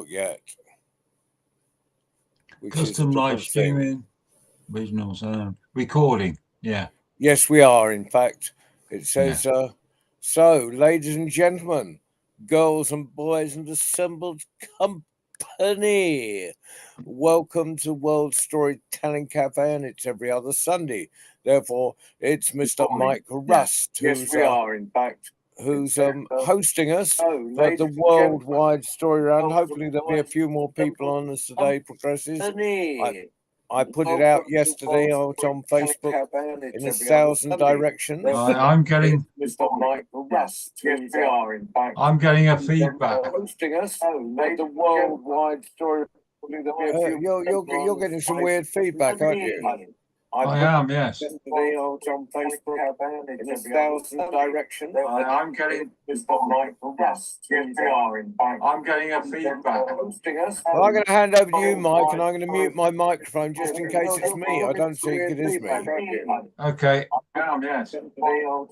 yet. Custom live streaming, original sound, recording. Yeah. Yes, we are. In fact, it says, so, ladies and gentlemen, girls and boys and assembled company, welcome to World Storytelling Cafe, and it's every other Sunday. Therefore, it's Mr. Mike Rust, who's hosting us for the worldwide story round. Hopefully there'll be a few more people on as the day progresses. I put it out yesterday out on Facebook in 1,000 directions. I'm getting a feedback. Hosting us the worldwide story. You're getting some weird feedback, aren't you? I am, yes. Yesterday out on Facebook in 1,000 directions. I'm getting a feedback. Well, I'm going to hand over to you, Mike, and I'm going to mute my microphone just in case it's me. I don't think it is me. Okay. Yes. Hello,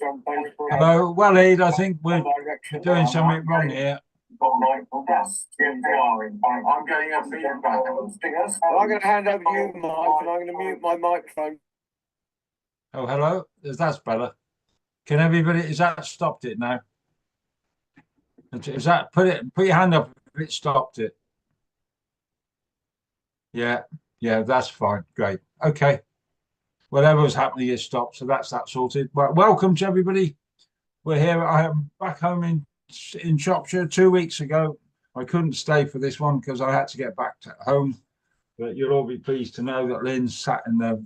Waleed. I think we're doing something wrong here. I'm getting a feedback. Well, I'm going to hand over to you, Mike, and I'm going to mute my microphone. Oh, hello. That's better. Can everybody? Is that stopped it now? Is that put your hand up if it stopped it? Yeah, that's fine. Great. Okay. Whatever was happening is stopped, so that's that sorted. Well, welcome to everybody. We're here. I am back home in Shropshire 2 weeks ago. I couldn't stay for this one because I had to get back to home. But you'll all be pleased to know that Lynn's sat in the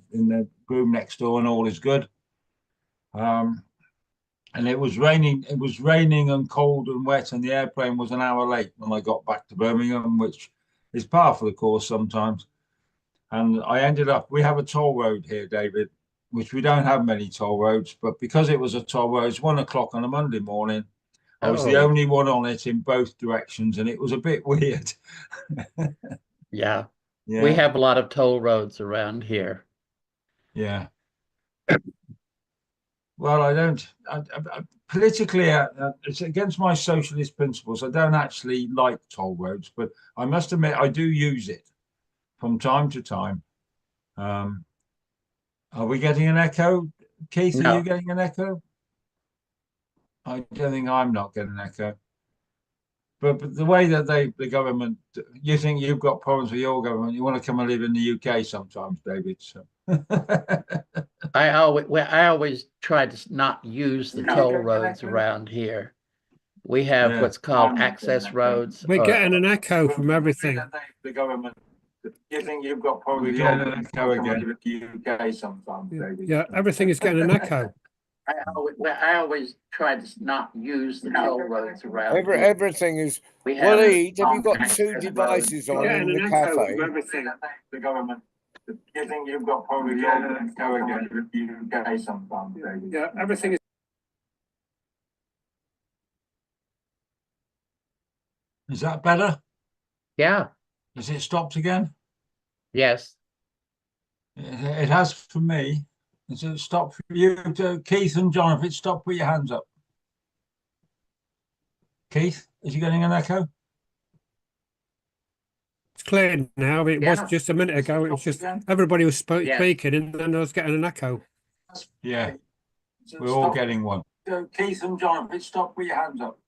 room next door and all is good. And it was raining. It was raining and cold and wet, and the airplane was an hour late when I got back to Birmingham, which is par for the course sometimes. And I ended up. We have a toll road here, David, which we don't have many toll roads, but because it was a toll road, it's 1 o'clock on a Monday morning. I was the only one on it in both directions, and it was a bit weird. Yeah. We have a lot of toll roads around here. Yeah. Well, I don't. Politically, it's against my socialist principles. I don't actually like toll roads, but I must admit I do use it from time to time. Are we getting an echo? Keith, No. Are you getting an echo? I don't think I'm not getting an echo. But the way that the government, you think you've got problems with your government, you want to come and live in the UK sometimes, David. So. I always try to not use the toll roads around here. We have what's called access roads. We're getting an echo from everything. The government, you think you've got problems with your government, come and live in the UK sometimes, David. Yeah, everything is getting an echo. I always try to not use the toll roads around here. Everything is. Waleed, have you got two devices on in the cafe? The government, you think you've got probably go again with the UK sometimes, David. Yeah, everything is. Is that better? Yeah. Has it stopped again? Yes. It has for me. Is it stopped for you, Keith and John? If it stopped, put your hands up. Keith, is you getting an echo? It's clear now. It was just a minute ago. It was just everybody was speaking, and then I was getting an echo. Yeah, we're all getting one. Keith and John, if it stopped, put your hands up.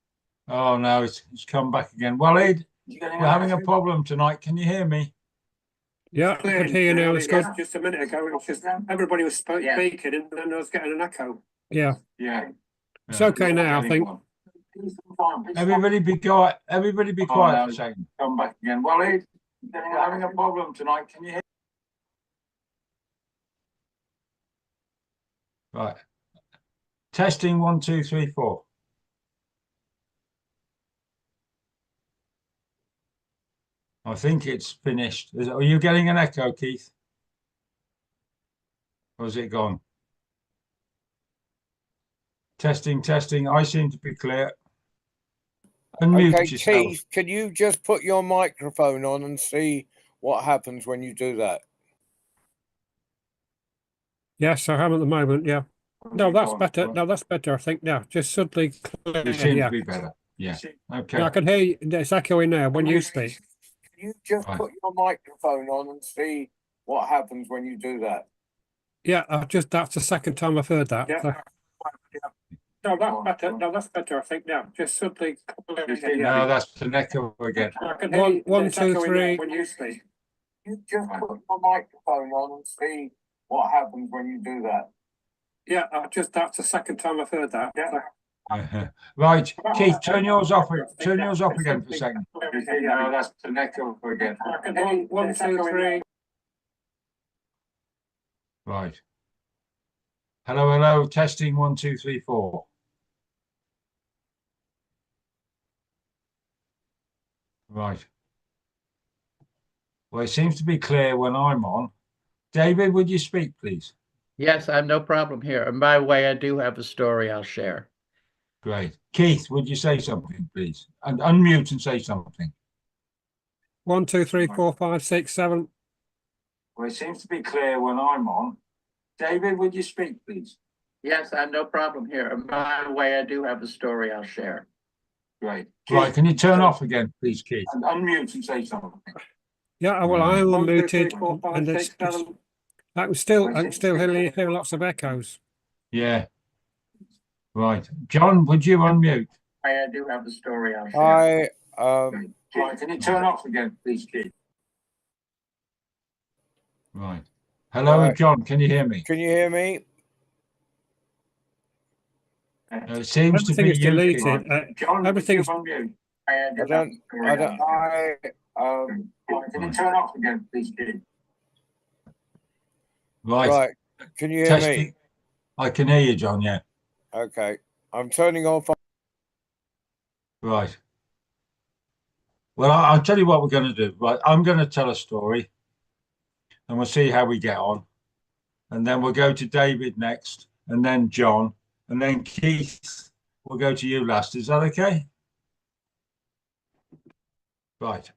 Oh no, it's come back again. Waleed, we're having a problem tonight. Can you hear me? Yeah, I can hear you now. It's good. Just a minute ago, it was just everybody was speaking, and then I was getting an echo. Yeah. It's okay now, I think. Everybody be quiet. Everybody be quiet for a second. Come back again. Waleed, we're having a problem tonight. Can you hear? Right. Testing 1, 2, 3, 4. I think it's finished. Are you getting an echo, Keith? Or is it gone? Testing. I seem to be clear. Unmute yourself. Keith, can you just put your microphone on and see what happens when you do that? Yes, I am at the moment. Yeah. No, that's better. No, that's better. I think. Yeah, just suddenly clear. You seem to be better. Yeah. Okay. Yeah, I can hear you. It's echoing now when you speak. you just Right. put your microphone on and see what happens when you do that? Yeah, that's the second time I've heard that. Yeah. No, that's better. No, that's better. I think now. Just suddenly. No, that's an echo again. I can One, hear you. one, It's two, echoing three. when you speak. You just put your microphone on and see what happens when you do that. Yeah, that's the second time I've heard that. Yeah. Right, Keith, turn yours off. Turn yours off again for a second. No, that's an echo again. I can hear you. One, two, three. Right. Hello, hello. Testing 1, 2, 3, 4. Right. Well, it seems to be clear when I'm on. David, would you speak, please? Yes, I have no problem here. And by the way, I do have a story I'll share. Great. Keith, would you say something, please? And unmute and say something. 1, 2, 3, 4, 5, 6, 7. Well, it seems to be clear when I'm on. David, would you speak, please? Yes, I have no problem here. And by the way, I do have a story I'll share. Great. Right, can you turn off again, please, Keith? And unmute and say something. Yeah, well, I am 1, 2, 3, muted, 4, 5, and 6, 7. I can still hear lots of echoes. Yeah. Right. John, would you unmute? I do have a story I'll share. Right, can you turn off again, please, Keith? Right. Hello, Right. John, can you hear me? Can you hear me? It seems to Everything be is you, deleted. Keith. John, everything is- unmute? I don't. Can you turn off again, please, Keith? Right. Right. Can you hear me? Testing. I can hear you, John, yeah. Okay. I'm turning off. Right. Well, I'll tell you what we're going to do. Right, I'm going to tell a story, and we'll see how we get on. And then we'll go to David next, and then John, and then Keith. We'll go to you last. Is that okay? Right.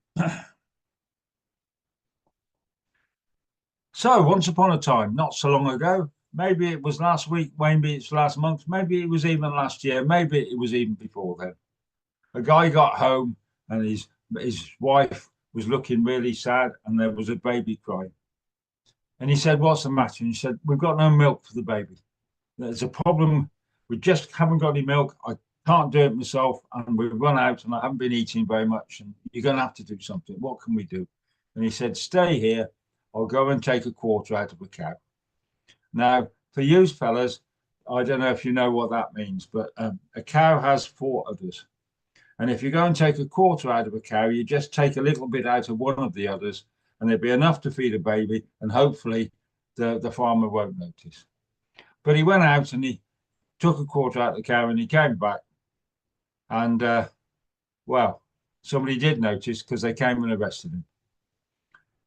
So, once upon a time, not so long ago, maybe it was last week, maybe it's last month, maybe it was even last year, maybe it was even before then. A guy got home and his wife was looking really sad and there was a baby crying. And he said, "What's the matter?" And he said, "We've got no milk for the baby. There's a problem. We just haven't got any milk. I can't do it myself and we've run out and I haven't been eating very much and you're going to have to do something. What can we do?" And he said, "Stay here. I'll go and take a quarter out of a cow." Now, for you fellas, I don't know if you know what that means, but a cow has 4 udders. And if you go and take a quarter out of a cow, you just take a little bit out of one of the udders and there'll be enough to feed a baby and hopefully the farmer won't notice. But he went out and he took a quarter out of the cow and he came back. And, well, somebody did notice because they came and arrested him.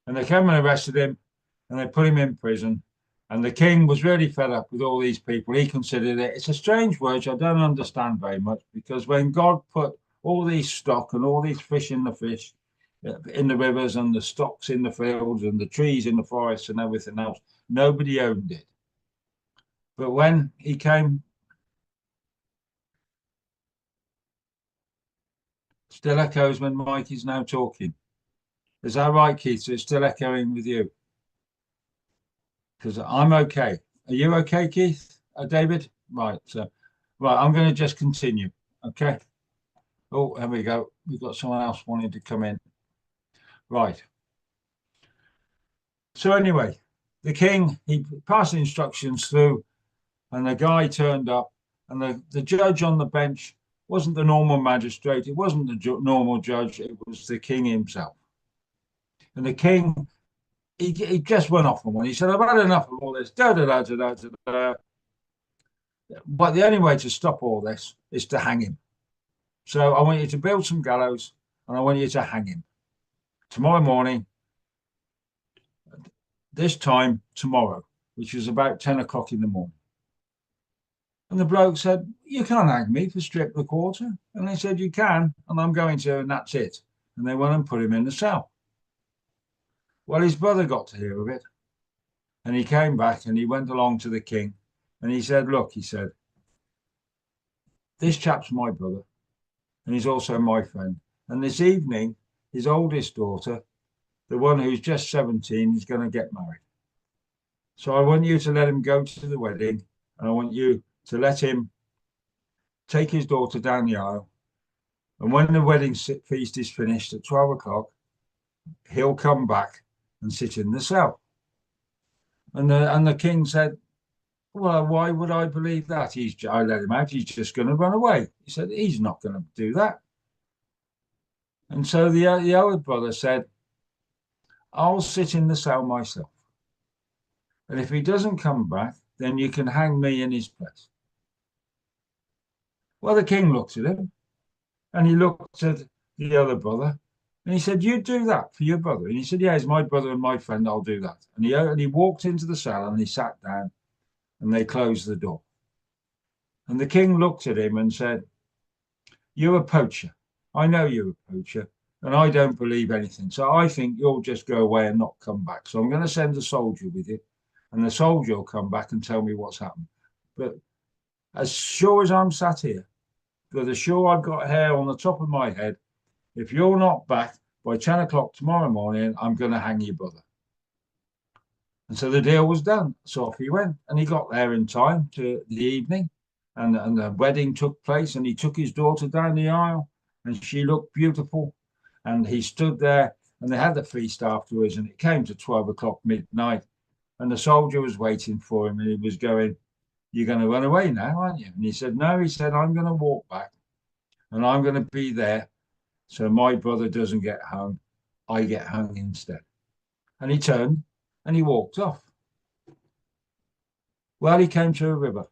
And they came and arrested him and they put him in prison. And the king was really fed up with all these people. He considered it's a strange word, which I don't understand very much, because when God put all these stock and all these fish in the rivers and the stocks in the fields and the trees in the forests and everything else, nobody owned it. But when he came, still echoes when Mike is now talking. Is that right, Keith? So it's still echoing with you? Because I'm okay. Are you okay, Keith? David? Right. So, right, I'm going to just continue. Okay. Oh, here we go. We've got someone else wanting to come in. Right. So anyway, the king, he passed the instructions through and the guy turned up and the judge on the bench wasn't the normal magistrate. It wasn't the normal judge. It was the king himself. And the king, he just went off on one. He said, "I've had enough of all this. Da, da, da, da, da, da. But the only way to stop all this is to hang him. So I want you to build some gallows and I want you to hang him. Tomorrow morning, this time tomorrow, which is about 10 o'clock in the morning." And the bloke said, "You can't hang me for stripping a quarter." And they said, "You can, and I'm going to, and that's it." And they went and put him in the cell. Well, his brother got to hear of it. And he came back and he went along to the king. And he said, "Look," he said, "this chap's my brother. And he's also my friend. And this evening, his oldest daughter, the one who's just 17, is going to get married. So I want you to let him go to the wedding, and I want you to let him take his daughter down the aisle. And when the wedding feast is finished at 12 o'clock, he'll come back and sit in the cell. And the king said, well, why would I believe that? I let him out. He's just going to run away. He said, he's not going to do that. And so the other brother said, I'll sit in the cell myself. And if he doesn't come back, then you can hang me in his place. Well, the king looked at him, and he looked at the other brother, and he said, you do that for your brother? And he said, yeah, he's my brother and my friend, I'll do that. And he walked into the cell, and he sat down, and they closed the door. And the king looked at him and said, you're a poacher. I know you're a poacher, and I don't believe anything. So I think you'll just go away and not come back. So I'm going to send a soldier with you, and the soldier will come back and tell me what's happened. But as sure as I'm sat here, for as sure I've got hair on the top of my head, if you're not back by 10 o'clock tomorrow morning, I'm going to hang your brother. And so the deal was done. So off he went, and he got there in time to the evening, and the wedding took place, and he took his daughter down the aisle, and she looked beautiful. And he stood there, and they had the feast afterwards, and it came to 12 o'clock midnight, and the soldier was waiting for him, and he was going, you're going to run away now, aren't you? And he said, no. He said, I'm going to walk back, and I'm going to be there so my brother doesn't get hung. I get hung instead. And he turned and he walked off. Well, he came to a river,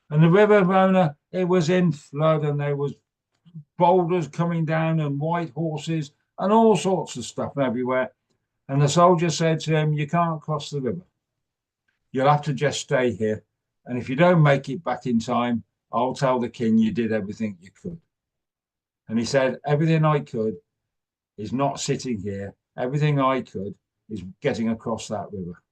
and the river, Rona, it was in flood, and there was boulders coming down and white horses and all sorts of stuff everywhere. And the soldier said to him, you can't cross the river. You'll have to just stay here. And if you don't make it back in time, I'll tell the king you did everything you could. And he said, everything I could is not sitting here. Everything I could is getting across that river.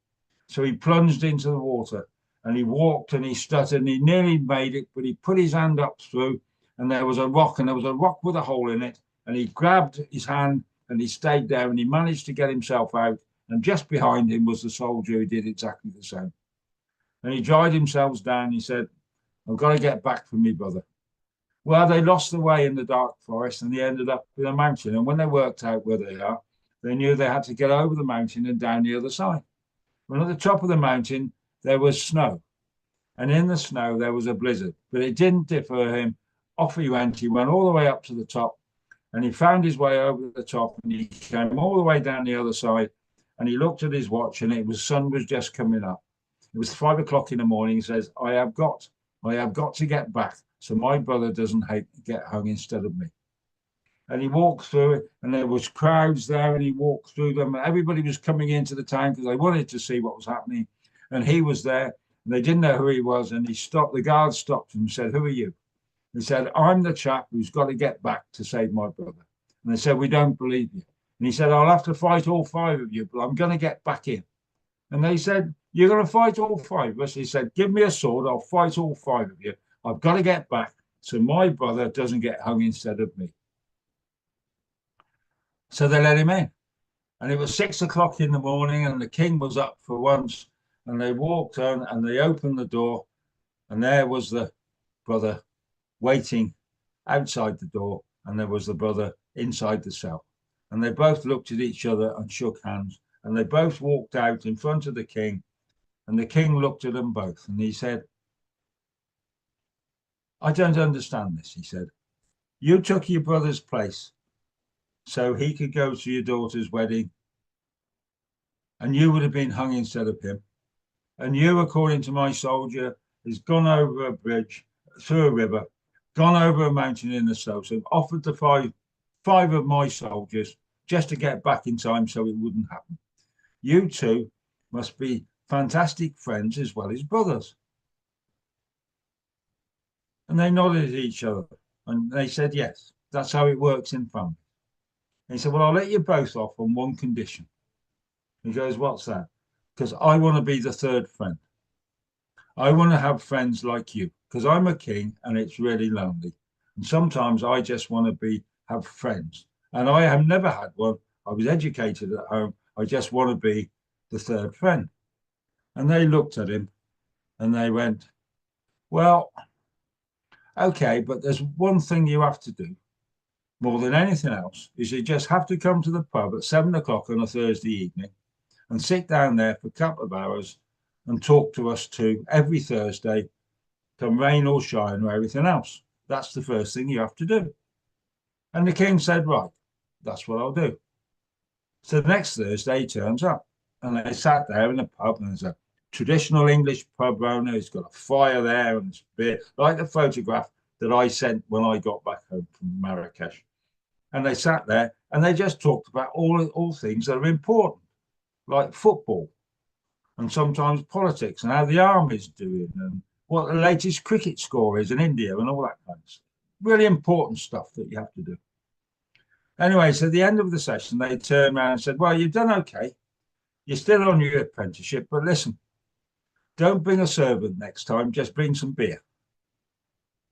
So he plunged into the water, and he walked, and he stuttered, and he nearly made it, but he put his hand up through, and there was a rock, with a hole in it, and he grabbed his hand, and he stayed there, and he managed to get himself out, and just behind him was the soldier who did exactly the same. And he dried himself down. He said, I've got to get back from me brother. Well, they lost the way in the dark forest, and they ended up in a mountain. And when they worked out where they are, they knew they had to get over the mountain and down the other side. Well, at the top of the mountain, there was snow. And in the snow, there was a blizzard. But it didn't defer him. Off he went. He went all the way up to the top, and he found his way over the top, and he came all the way down the other side, and he looked at his watch, and sun was just coming up. It was 5 o'clock in the morning. He says, I have got to get back so my brother doesn't get hung instead of me. And he walked through it, and there was crowds there, and he walked through them. Everybody was coming into the town because they wanted to see what was happening. And he was there, and they didn't know who he was. And he stopped. The guard stopped him and said, who are you? He said, I'm the chap who's got to get back to save my brother. And they said, we don't believe you. And he said, I'll have to fight all 5 of you, but I'm going to get back in. And they said, you're going to fight all 5 of us? He said, give me a sword. I'll fight all 5 of you. I've got to get back so my brother doesn't get hung instead of me. So they let him in. And it was 6 o'clock in the morning, and the king was up for once. And they walked on, and they opened the door, and there was the brother waiting outside the door, and there was the brother inside the cell. And they both looked at each other and shook hands, and they both walked out in front of the king, and the king looked at them both, and he said, I don't understand this. He said, you took your brother's place so he could go to your daughter's wedding, and you would have been hung instead of him. And you, according to my soldier, has gone over a bridge, through a river, gone over a mountain in the south, and offered to five of my soldiers just to get back in time so it wouldn't happen. You two must be fantastic friends as well as brothers. And they nodded at each other, and they said, yes, that's how it works in family. And he said, well, I'll let you both off on one condition. He goes, what's that? Because I want to be the third friend. I want to have friends like you, because I'm a king and it's really lonely. And sometimes I just want to have friends. And I have never had one. I was educated at home. I just want to be the third friend. And they looked at him and they went, well, okay, but there's one thing you have to do more than anything else is you just have to come to the pub at 7 o'clock on a Thursday evening and sit down there for a couple of hours and talk to us too every Thursday, come rain or shine or everything else. That's the first thing you have to do. And the king said, right, that's what I'll do. So the next Thursday he turns up and they sat there in the pub and there's a traditional English pub owner. He's got a fire there and it's beer, like the photograph that I sent when I got back home from Marrakesh. And they sat there and they just talked about all things that are important, like football and sometimes politics and how the army's doing and what the latest cricket score is in India and all that kind of stuff. Really important stuff that you have to do. Anyway, so at the end of the session, they turned around and said, well, you've done okay. You're still on your apprenticeship, but listen, don't bring a servant next time, just bring some beer.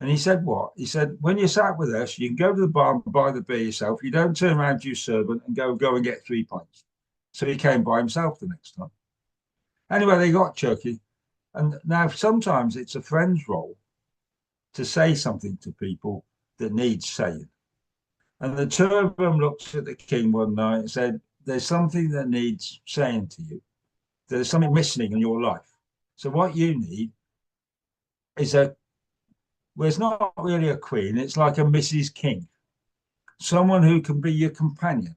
And he said, what? He said, when you sat with us, you can go to the bar and buy the beer yourself. You don't turn around to your servant and go and get 3 pints. So he came by himself the next time. Anyway, they got Chucky. And now sometimes it's a friend's role to say something to people that needs saying. And the two of them looked at the king one night and said, there's something that needs saying to you. There's something missing in your life. So what you need is well, it's not really a queen. It's like a Mrs. King. Someone who can be your companion,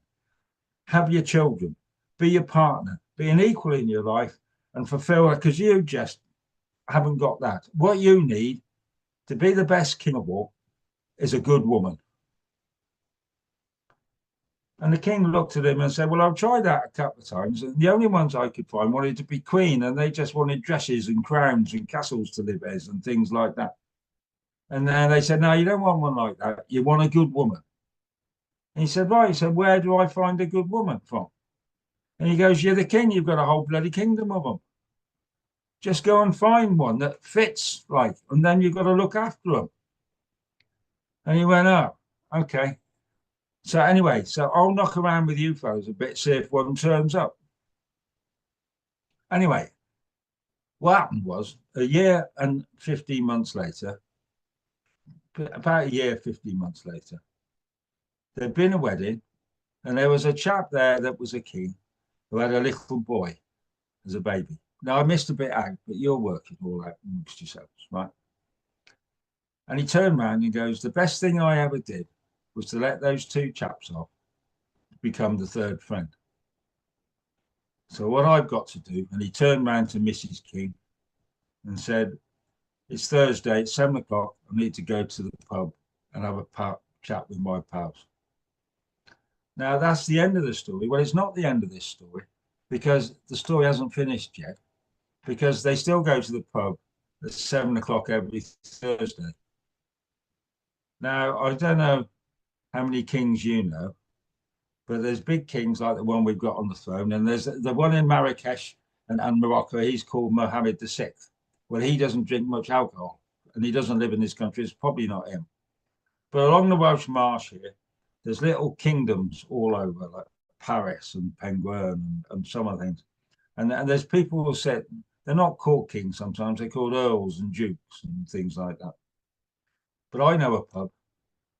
have your children, be your partner, be an equal in your life and fulfill it, because you just haven't got that. What you need to be the best king of all is a good woman. And the king looked at him and said, well, I've tried that a couple of times. And the only ones I could find wanted to be queen. And they just wanted dresses and crowns and castles to live as and things like that. And then they said, no, you don't want one like that. You want a good woman. And he said, right. He said, where do I find a good woman from? And he goes, you're the king. You've got a whole bloody kingdom of them. Just go and find one that fits, like, and then you've got to look after them. And he went, oh, okay. So anyway, so I'll knock around with you fellas a bit, see if one turns up. Anyway, what happened was a year and 15 months later, about a year, 15 months later, there'd been a wedding and there was a chap there that was a king who had a little boy as a baby. Now, I missed a bit out, but you're working all out amongst yourselves, right? And he turned around and goes, the best thing I ever did was to let those two chaps off to become the third friend. So what I've got to do, and he turned around to Mrs. King and said, it's Thursday, it's 7 o'clock, I need to go to the pub and have a chat with my pals. Now, that's the end of the story. Well, it's not the end of this story because the story hasn't finished yet, because they still go to the pub at 7 o'clock every Thursday. Now, I don't know how many kings you know, but there's big kings like the one we've got on the throne, and there's the one in Marrakesh and Morocco. He's called Mohammed VI. Well, he doesn't drink much alcohol, and he doesn't live in this country. It's probably not him. But along the Welsh Marsh here, there's little kingdoms all over, like Paris and Penguin and some other things. And there's people who say they're not called kings sometimes, they're called earls and dukes and things like that. But I know a pub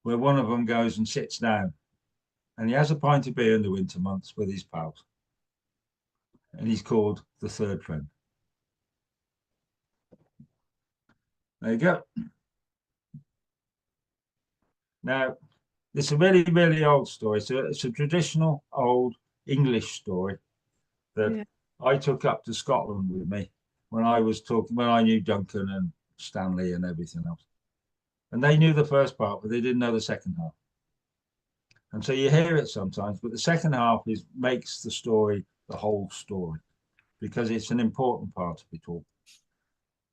where one of them goes and sits down and he has a pint of beer in the winter months with his pals. And he's called the Third Friend. There you go. Now, it's a really, really old story. So it's a traditional old English story that I took up to Scotland with me when I knew Duncan and Stanley and everything else. And they knew the first part, but they didn't know the second half. And so you hear it sometimes, but the second half makes the story the whole story because it's an important part of it all.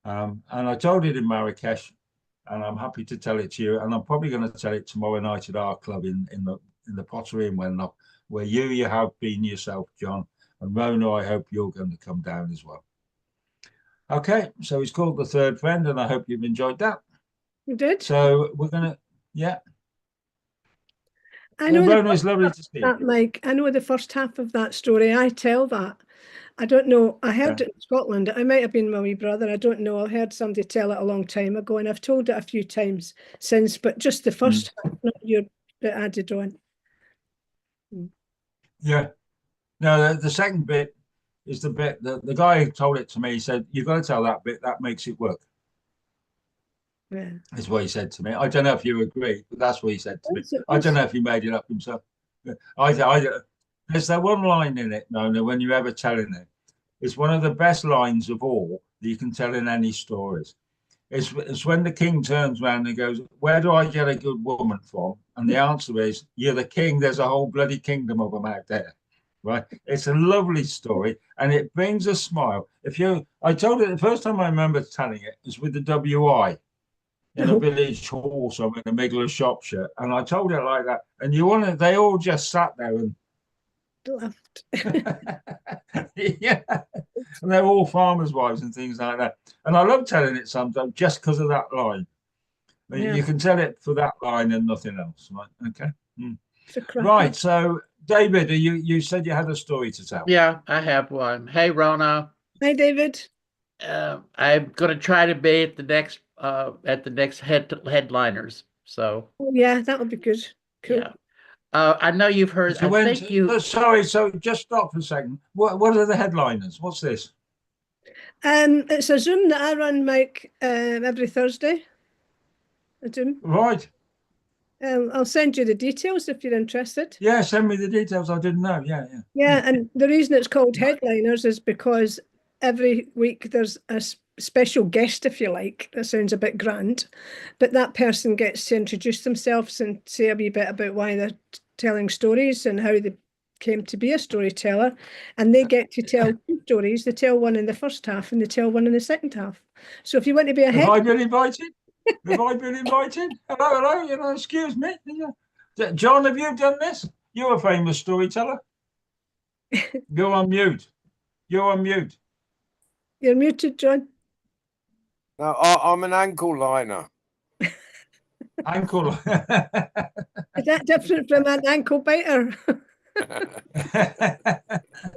And I told it in Marrakesh, and I'm happy to tell it to you. And I'm probably going to tell it tomorrow night at our club in the Pottery in Wenlock, where you have been yourself, John. And Rona, I hope you're going to come down as well. Okay, so it's called The Third Friend, and I hope you've enjoyed that. You did. So we're going to, yeah. I know Rona, it's lovely to see you. that, Mike. I know the first half of that story. I tell that. I don't know. I heard it in Scotland. It might have been my wee brother. I don't know. I heard somebody tell it a long time ago, and I've told it a few times since, but just the first half, not your bit added on. Yeah. No, the second bit is the bit that the guy who told it to me. He said, "You've got to tell that bit. That makes it work." Yeah. Is what he said to me. I don't know if you agree, but that's what he said to me. I don't know if he made it up himself. There's that one line in it, Nona, when you're ever telling it. It's one of the best lines of all that you can tell in any stories. It's when the king turns around and goes, "Where do I get a good woman from?" And the answer is, "You're the king. There's a whole bloody kingdom of them out there." Right? It's a lovely story, and it brings a smile. I told it the first time I remember telling it was with the WI in a village hall somewhere in the middle of Shropshire, and I told it like that. And they all just sat there and Laughed. yeah, and they're all farmers' wives and things like that. And I love telling it sometimes just because of that line. Yeah. You can tell it for that line and nothing else, right? Okay. Right. So, David, you said you had a story to tell. Yeah, I have one. Hey, Rona. Hi, David. I'm going to try to be at the next headliners. So yeah, that would be good. Cool. Yeah. I know you've heard. So sorry. So just stop for a second. What are the headliners? What's this? It's a Zoom that I run, Mike, every Thursday. A Zoom. Right. I'll send you the details if you're interested. Yeah, send me the details. I didn't know. Yeah. Yeah, and the reason it's called Headliners is because every week there's a special guest, if you like. That sounds a bit grand, but that person gets to introduce themselves and say a wee bit about why they're telling stories and how they came to be a storyteller, and they get to tell two stories. They tell one in the first half and they tell one in the second half. So if you want to be a Have I been invited? Have I been invited? Hello, excuse me. John, have you done this? You're a famous storyteller. You're on mute. You're muted, John. No, I'm an ankle liner. Ankle. Is that different from an ankle biter?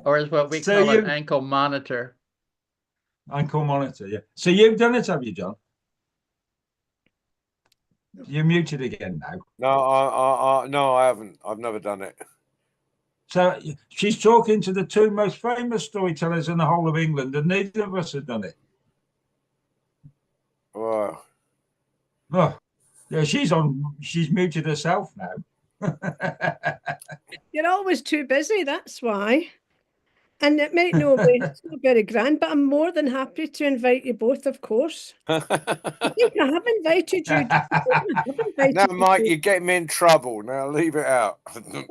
Or is what we call an ankle monitor. Ankle monitor, yeah. So you've done it, have you, John? You're muted again now. No, I haven't. I've never done it. So she's talking to the two most famous storytellers in the whole of England, and neither of us have done it. Wow. Oh, yeah, she's muted herself now. You're always too busy, that's why. And it might not be very grand, but I'm more than happy to invite you both, of course. I think I have invited you. No, Mike, you're getting me in trouble. Now leave it out. I think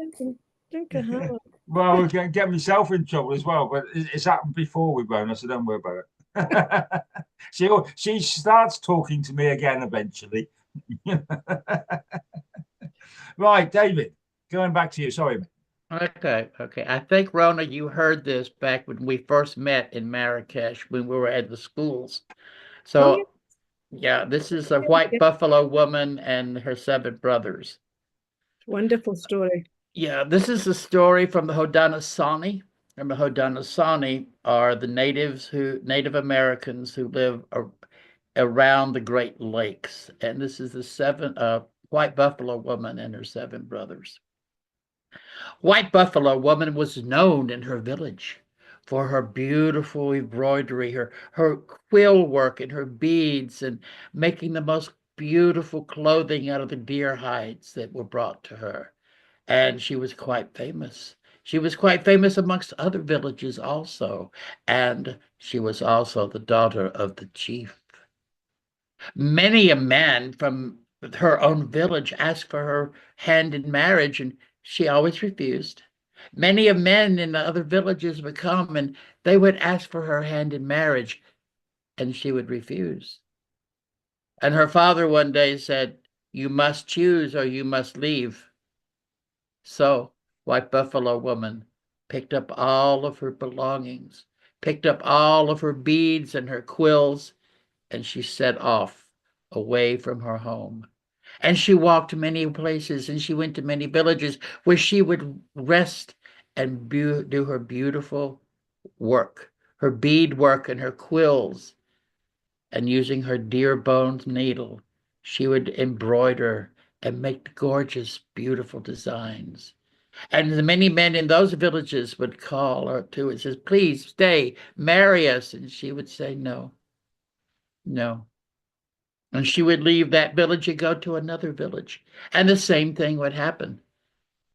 I have. Well, we can get myself in trouble as well, but it's happened before with Rona, so don't worry about it. She starts talking to me again eventually. Right, David, going back to you. Sorry. Okay. I think, Rona, you heard this back when we first met in Marrakesh when we were at the schools. So, yeah, this is a white buffalo woman and her 7 brothers. Wonderful story. Yeah, this is a story from the Haudenosaunee. And the Haudenosaunee are the Native Americans who live around the Great Lakes. And this is the white buffalo woman and her 7 brothers. White Buffalo Woman was known in her village for her beautiful embroidery, her quill work and her beads, and making the most beautiful clothing out of the deer hides that were brought to her. And she was quite famous. She was quite famous amongst other villages also. And she was also the daughter of the chief. Many a man from her own village asked for her hand in marriage, and she always refused. Many of men in the other villages would come and they would ask for her hand in marriage, and she would refuse. And her father one day said, "You must choose or you must leave." So White Buffalo Woman picked up all of her belongings, picked up all of her beads and her quills, and she set off away from her home. And she walked many places, and she went to many villages where she would rest and do her beautiful work, her bead work and her quills. And using her deer bone needle, she would embroider and make gorgeous, beautiful designs. And the many men in those villages would call her to and says, please stay, marry us. And she would say, no, no. And she would leave that village and go to another village. And the same thing would happen.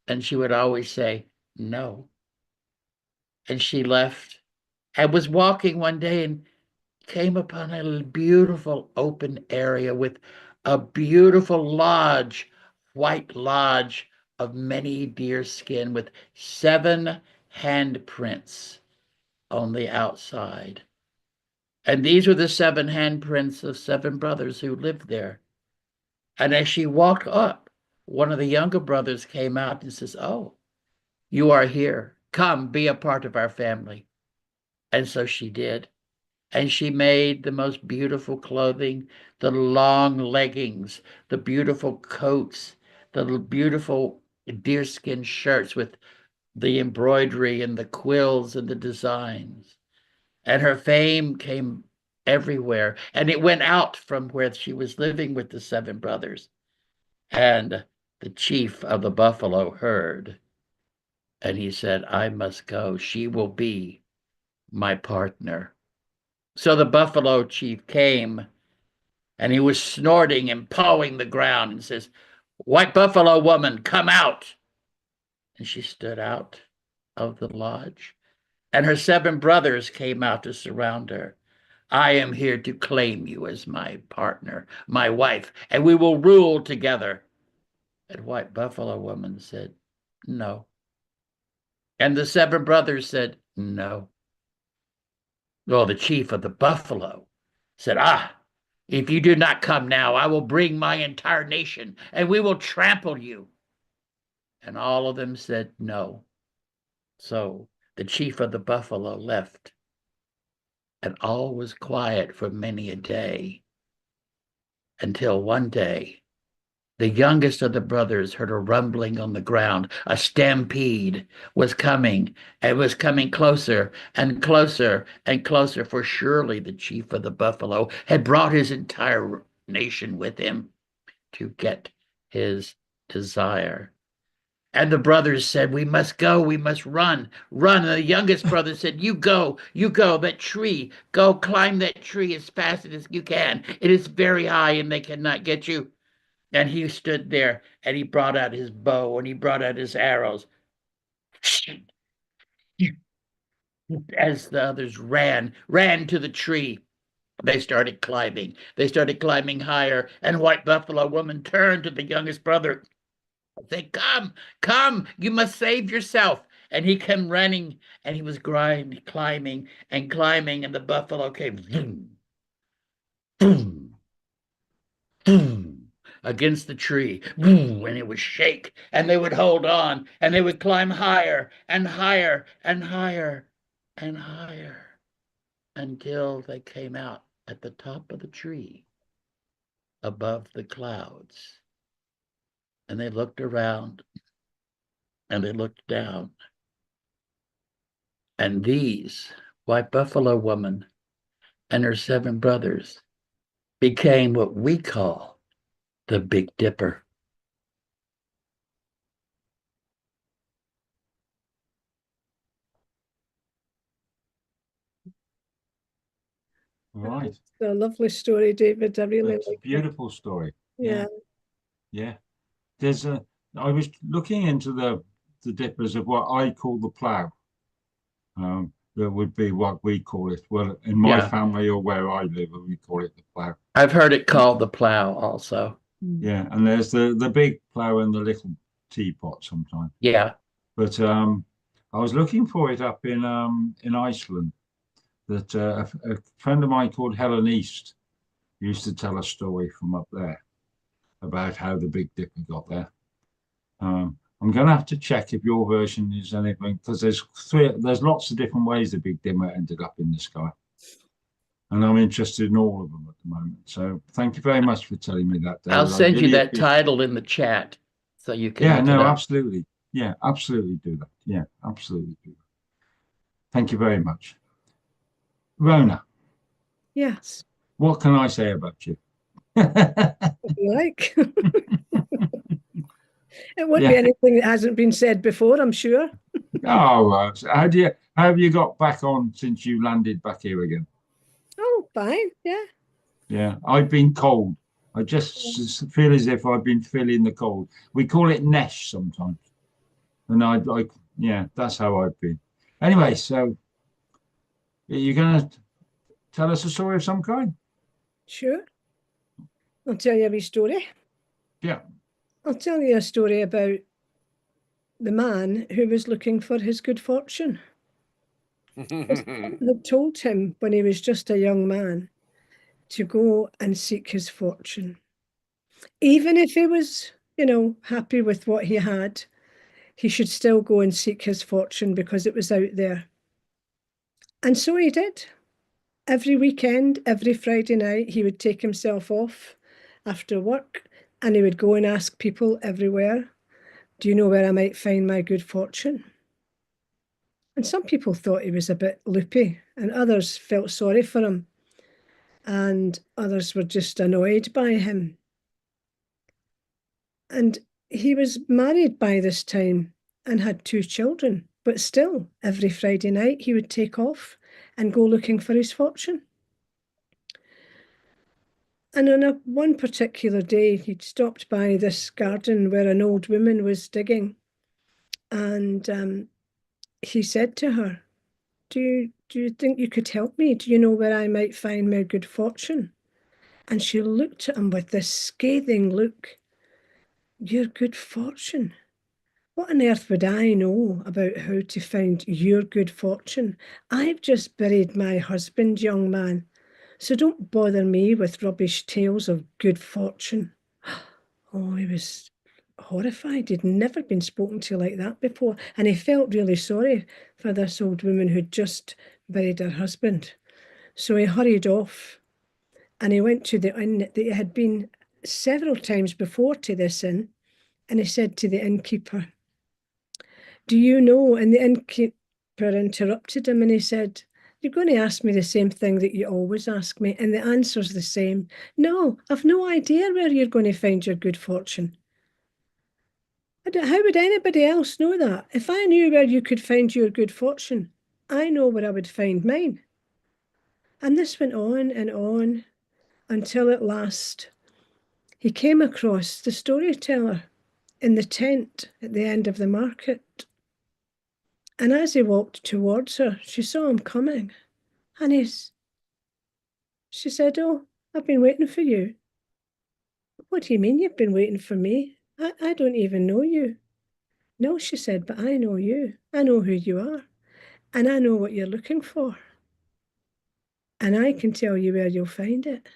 And she would always say, no. And she left. I was walking one day and came upon a beautiful open area with a beautiful lodge, white lodge of many deer skin with 7 handprints on the outside. And these were the 7 handprints of 7 brothers who lived there. And as she walked up, one of the younger brothers came out and says, oh, you are here. Come, be a part of our family. And so she did. And she made the most beautiful clothing, the long leggings, the beautiful coats, the beautiful deerskin shirts with the embroidery and the quills and the designs. And her fame came everywhere. And it went out from where she was living with the 7 brothers. And the chief of the buffalo heard. And he said, I must go. She will be my partner. So the buffalo chief came, and he was snorting and pawing the ground and says, white buffalo woman, come out. And she stood out of the lodge, and her 7 brothers came out to surround her. I am here to claim you as my partner, my wife, and we will rule together. And white buffalo woman said, no. And the 7 brothers said, no. Well, the chief of the buffalo said, if you do not come now, I will bring my entire nation and we will trample you. And all of them said no. So the chief of the buffalo left, and all was quiet for many a day, until one day, the youngest of the brothers heard a rumbling on the ground. A stampede was coming. It was coming closer and closer and closer, for surely the chief of the buffalo had brought his entire nation with him to get his desire. And the brothers said, we must go, we must run, run. And the youngest brother said, you go, that tree, go climb that tree as fast as you can. It is very high and they cannot get you. And he stood there and he brought out his bow and he brought out his arrows. As the others ran to the tree, they started climbing. They started climbing higher. And white buffalo woman turned to the youngest brother and said, come, you must save yourself. And he came running and he was climbing and climbing. And the buffalo came, boom, boom, boom, against the tree, boom, and it would shake, and they would hold on, and they would climb higher and higher and higher and higher until they came out at the top of the tree above the clouds. And they looked around and they looked down. And these, white buffalo woman and her 7 brothers, became what we call the Big Dipper. Right. It's a lovely story, David. I really It's a like it. beautiful story. Yeah. Yeah. There's I was looking into the dippers of what I call the plough. That would be what we call it. Well, in my family or where I live, we call it the plough. I've heard it called the plough also. Yeah, and there's the big plough and the little teapot sometimes. Yeah. But I was looking for it up in Iceland. That a friend of mine called Helen East used to tell a story from up there about how the Big Dipper got there. I'm going to have to check if your version is anything, because there's lots of different ways the Big Dipper ended up in the sky. And I'm interested in all of them at the moment. So thank you very much for telling me that, David. I'll send you really that appreciate it. title in the chat so you can Yeah, look no, it up. absolutely. Yeah, absolutely do that. Yeah, absolutely do that. Thank you very much. Rona, Yes, what can I say about you? if you like. It wouldn't be Yeah. anything that hasn't been said before, I'm sure. Oh, so how have you got back on since you landed back here again? Oh, fine. Yeah. Yeah, I've been cold. I just feel as if I've been feeling the cold. We call it Nesh sometimes. And yeah, that's how I've been. Anyway, so are you going to tell us a story of some kind? Sure. I'll tell you a wee story. Yeah. I'll tell you a story about the man who was looking for his good fortune. His son had told him when he was just a young man to go and seek his fortune. Even if he was, happy with what he had, he should still go and seek his fortune because it was out there. And so he did. Every weekend, every Friday night, he would take himself off after work and he would go and ask people everywhere, do you know where I might find my good fortune? And some people thought he was a bit loopy and others felt sorry for him and others were just annoyed by him. And he was married by this time and had 2 children, but still every Friday night he would take off and go looking for his fortune. And on one particular day, he'd stopped by this garden where an old woman was digging. And he said to her, do you think you could help me? Do you know where I might find my good fortune? And she looked at him with this scathing look. Your good fortune? What on earth would I know about how to find your good fortune? I've just buried my husband, young man. So don't bother me with rubbish tales of good fortune. Oh, he was horrified. He'd never been spoken to like that before. And he felt really sorry for this old woman who'd just buried her husband. So he hurried off and he went to the inn that he had been several times before to this inn. And he said to the innkeeper, do you know? And the innkeeper interrupted him and he said, you're going to ask me the same thing that you always ask me. And the answer's the same. No, I've no idea where you're going to find your good fortune. How would anybody else know that? If I knew where you could find your good fortune, I know where I would find mine. And this went on and on until at last he came across the storyteller in the tent at the end of the market. And as he walked towards her, she saw him coming. And she said, oh, I've been waiting for you. What do you mean you've been waiting for me? I don't even know you. No, she said, but I know you. I know who you are. And I know what you're looking for. And I can tell you where you'll find it.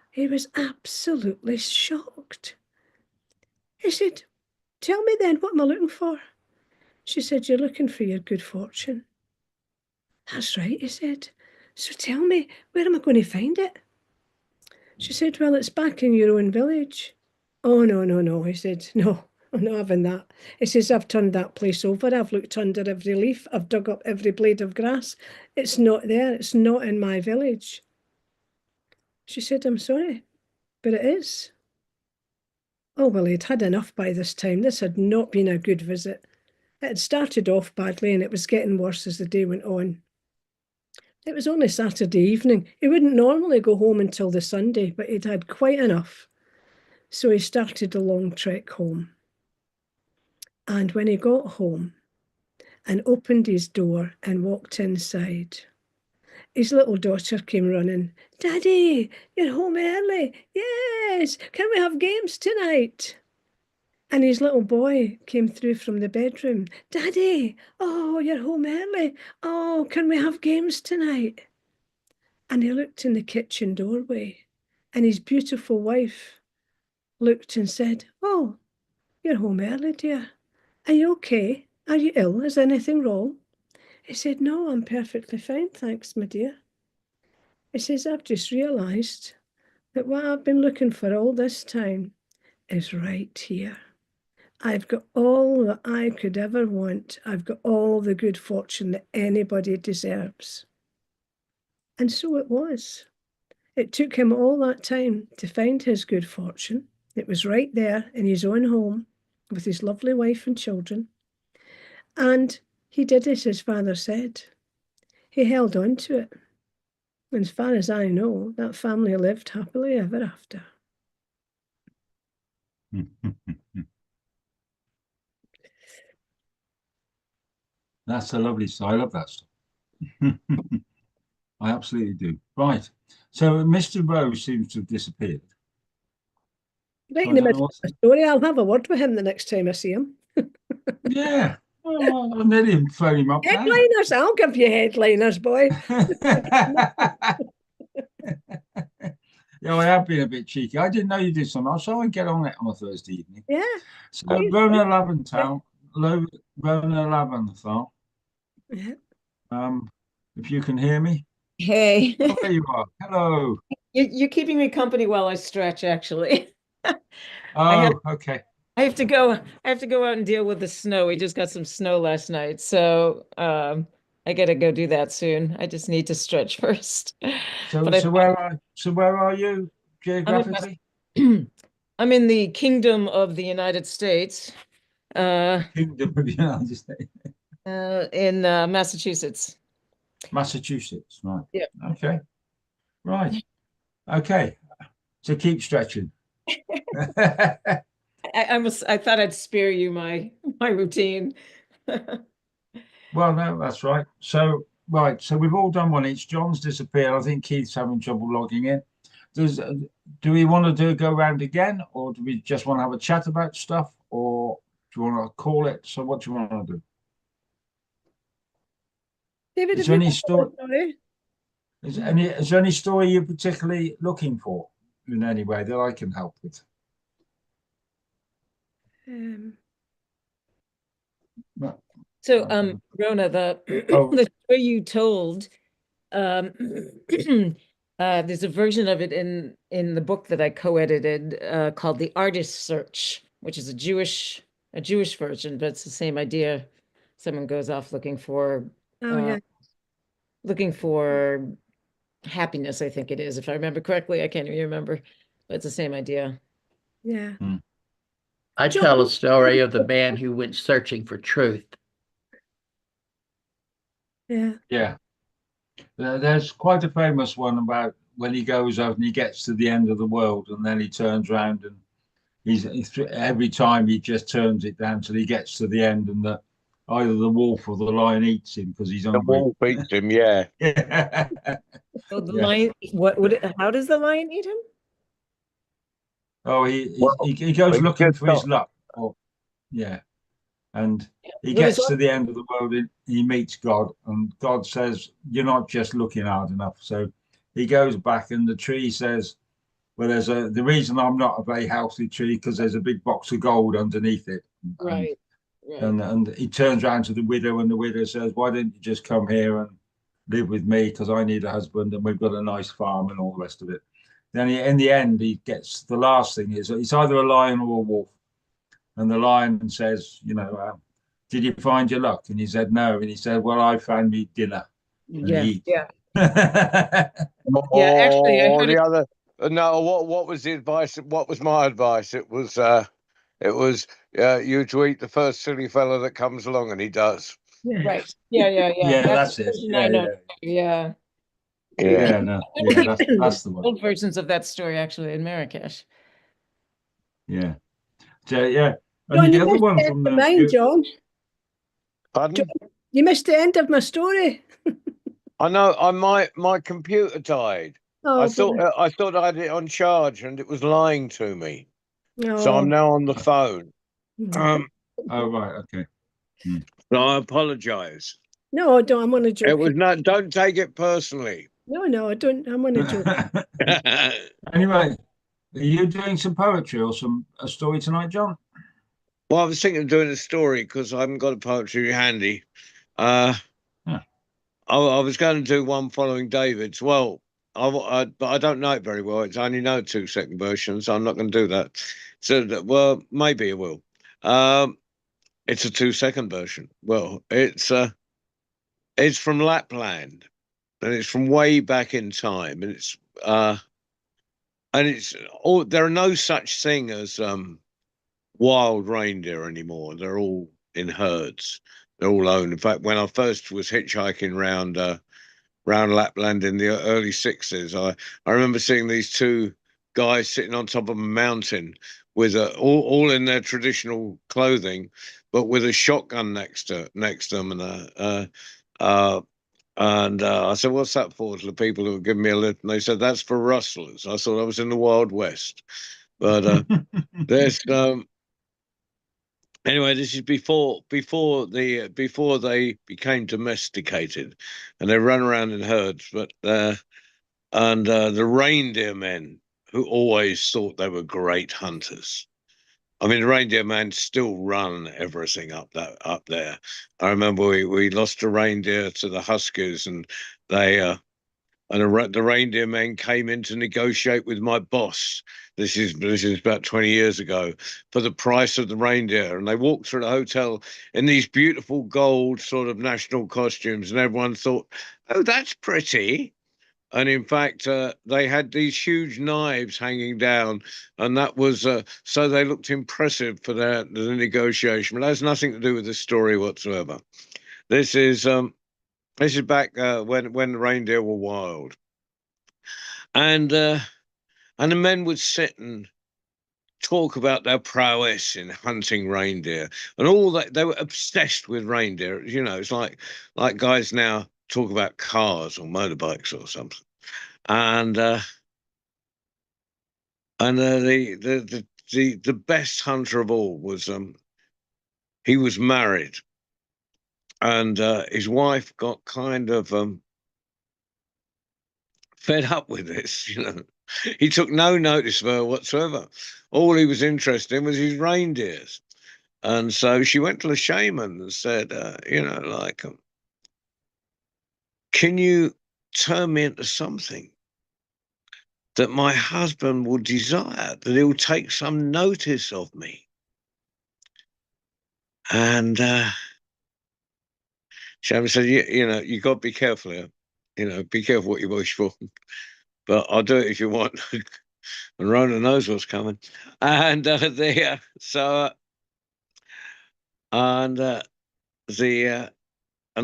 He was absolutely shocked. He said, tell me then, what am I looking for? She said, you're looking for your good fortune. That's right, he said. So tell me, where am I going to find it? She said, well, it's back in your own village. Oh, no, he said, no, I'm not having that. He says, I've turned that place over. I've looked under every leaf. I've dug up every blade of grass. It's not there. It's not in my village. She said, I'm sorry, but it is. Oh, well, he'd had enough by this time. This had not been a good visit. It had started off badly and it was getting worse as the day went on. It was only Saturday evening. He wouldn't normally go home until the Sunday, but he'd had quite enough. So he started a long trek home. And when he got home and opened his door and walked inside, his little daughter came running. Daddy, you're home early. Yes, can we have games tonight? And his little boy came through from the bedroom. Daddy, oh, you're home early. Oh, can we have games tonight? And he looked in the kitchen doorway and his beautiful wife looked and said, oh, you're home early, dear. Are you okay? Are you ill? Is anything wrong? He said, no, I'm perfectly fine, thanks, my dear. He says, I've just realised that what I've been looking for all this time is right here. I've got all that I could ever want. I've got all the good fortune that anybody deserves. And so it was. It took him all that time to find his good fortune. It was right there in his own home with his lovely wife and children. And he did as his father said. He held on to it. And as far as I know, that family lived happily ever after. That's a lovely style. I love that stuff. I absolutely do. Right. So Mr. Rose seems to have disappeared. Right in the middle of the story, I'll have a word with him the next time I see him. Yeah. Well, I nearly phone him up. Headliners, I'll give you headliners, boy. Yeah, I have been a bit cheeky. I didn't know you did something. I saw I get on it on a Thursday evening. Yeah. So Rona Laventhal, Rona Laventhal. Yeah. If you can hear me. Hey. Oh, there you are. Hello. You're keeping me company while I stretch, actually. Okay. I have to go out and deal with the snow. We just got some snow last night. So I gotta go do that soon. I just need to stretch first. So where are you geographically? I'm in the Kingdom of the United States. Kingdom of the United States. In Massachusetts. Massachusetts, right. Yeah. Okay. Right. Okay. So keep stretching. I thought I'd spare you my routine. Well, no, that's right. So we've all done one each. John's disappeared. I think Keith's having trouble logging in. Do we want to go around again, or do we just want to have a chat about stuff, or do you want to call it? So what do you want to do? David, Is there any story? Is there any story you're particularly looking for in any way that I can help with? So, Rona, the story you told, there's a version of it in the book that I co-edited called The Artist's Search, which is a Jewish version, but it's the same idea. Someone goes off looking for happiness, I think it is, if I remember correctly. I can't even remember, but it's the same idea. Yeah. I tell a story of the man who went searching for truth. Yeah. Yeah. There's quite a famous one about when he goes out and he gets to the end of the world, and then he turns around and he's every time he just turns it down till he gets to the end, and either the wolf or the lion eats him because he's hungry. The wolf eats him, yeah. So the lion, how does the lion eat him? Oh, he goes looking for his luck. And he gets to the end of the world and he meets God, and God says, "You're not just looking hard enough." So he goes back, and the tree says, "Well, the reason I'm not a very healthy tree because there's a big box of gold underneath it." Right. And he turns around to the widow, and the widow says, "Why don't you just come here and live with me, because I need a husband and we've got a nice farm," and all the rest of it. Then in the end, he gets the last thing is it's either a lion or a wolf. And the lion says, "Did you find your luck?" And he said, "No." And he said, "Well, I found me dinner." Yeah. Actually, I heard what was the advice? What was my advice? It was you to eat the first silly fella that comes along, and he does. Right. Yeah. Yeah, that's it. Yeah. That's the one. Old versions of that story actually in Marrakesh. Yeah. So yeah. John, And the other one from mine, John. Pardon? John, you missed the end of my story. I know. My computer died. I thought I had it on charge, and it was lying to me. So I'm now on the phone. Oh right, okay. So I apologise. No, I don't. I'm on a joke. It was not. Don't take it personally. No, I don't. I'm on a joke. Anyway, are you doing some poetry or a story tonight, John? Well, I was thinking of doing a story because I haven't got a poetry handy. I was going to do one following David's. Well, but I don't know it very well. It's only know 2-second version, so I'm not going to do that. So, well, maybe it will. It's a 2-second version. Well, it's from Lapland, and it's from way back in time, and it's all. There are no such thing as wild reindeer anymore. They're all in herds. They're all owned. In fact, when I first was hitchhiking round Lapland in the early 60s, I remember seeing these two guys sitting on top of a mountain with all in their traditional clothing, but with a shotgun next to them, and I said, "What's that for?" To the people who were giving me a lift, and they said, "That's for rustlers." I thought I was in the Wild West, but there's anyway. This is before they became domesticated, and they run around in herds. But the reindeer men, who always thought they were great hunters. I mean, the reindeer men still run everything up there. I remember we lost a reindeer to the Huskies, and the reindeer men came in to negotiate with my boss. This is about 20 years ago, for the price of the reindeer, and they walked through the hotel in these beautiful gold sort of national costumes, and everyone thought, "Oh, that's pretty." And in fact, they had these huge knives hanging down, and that was so they looked impressive for the negotiation. But that has nothing to do with the story whatsoever. This is back when the reindeer were wild, and the men would sit and talk about their prowess in hunting reindeer and all that. They were obsessed with reindeer. You know, it's like guys now talk about cars or motorbikes or something. And the best hunter of all was he was married, and his wife got kind of fed up with this. You know, he took no notice of her whatsoever. All he was interested in was his reindeers. And so she went to the shaman and said, "Can you turn me into something that my husband will desire, that he'll take some notice of me?" And shaman said, you got to be careful here. Be careful what you wish for. But I'll do it if you want." And Rona knows what's coming. And the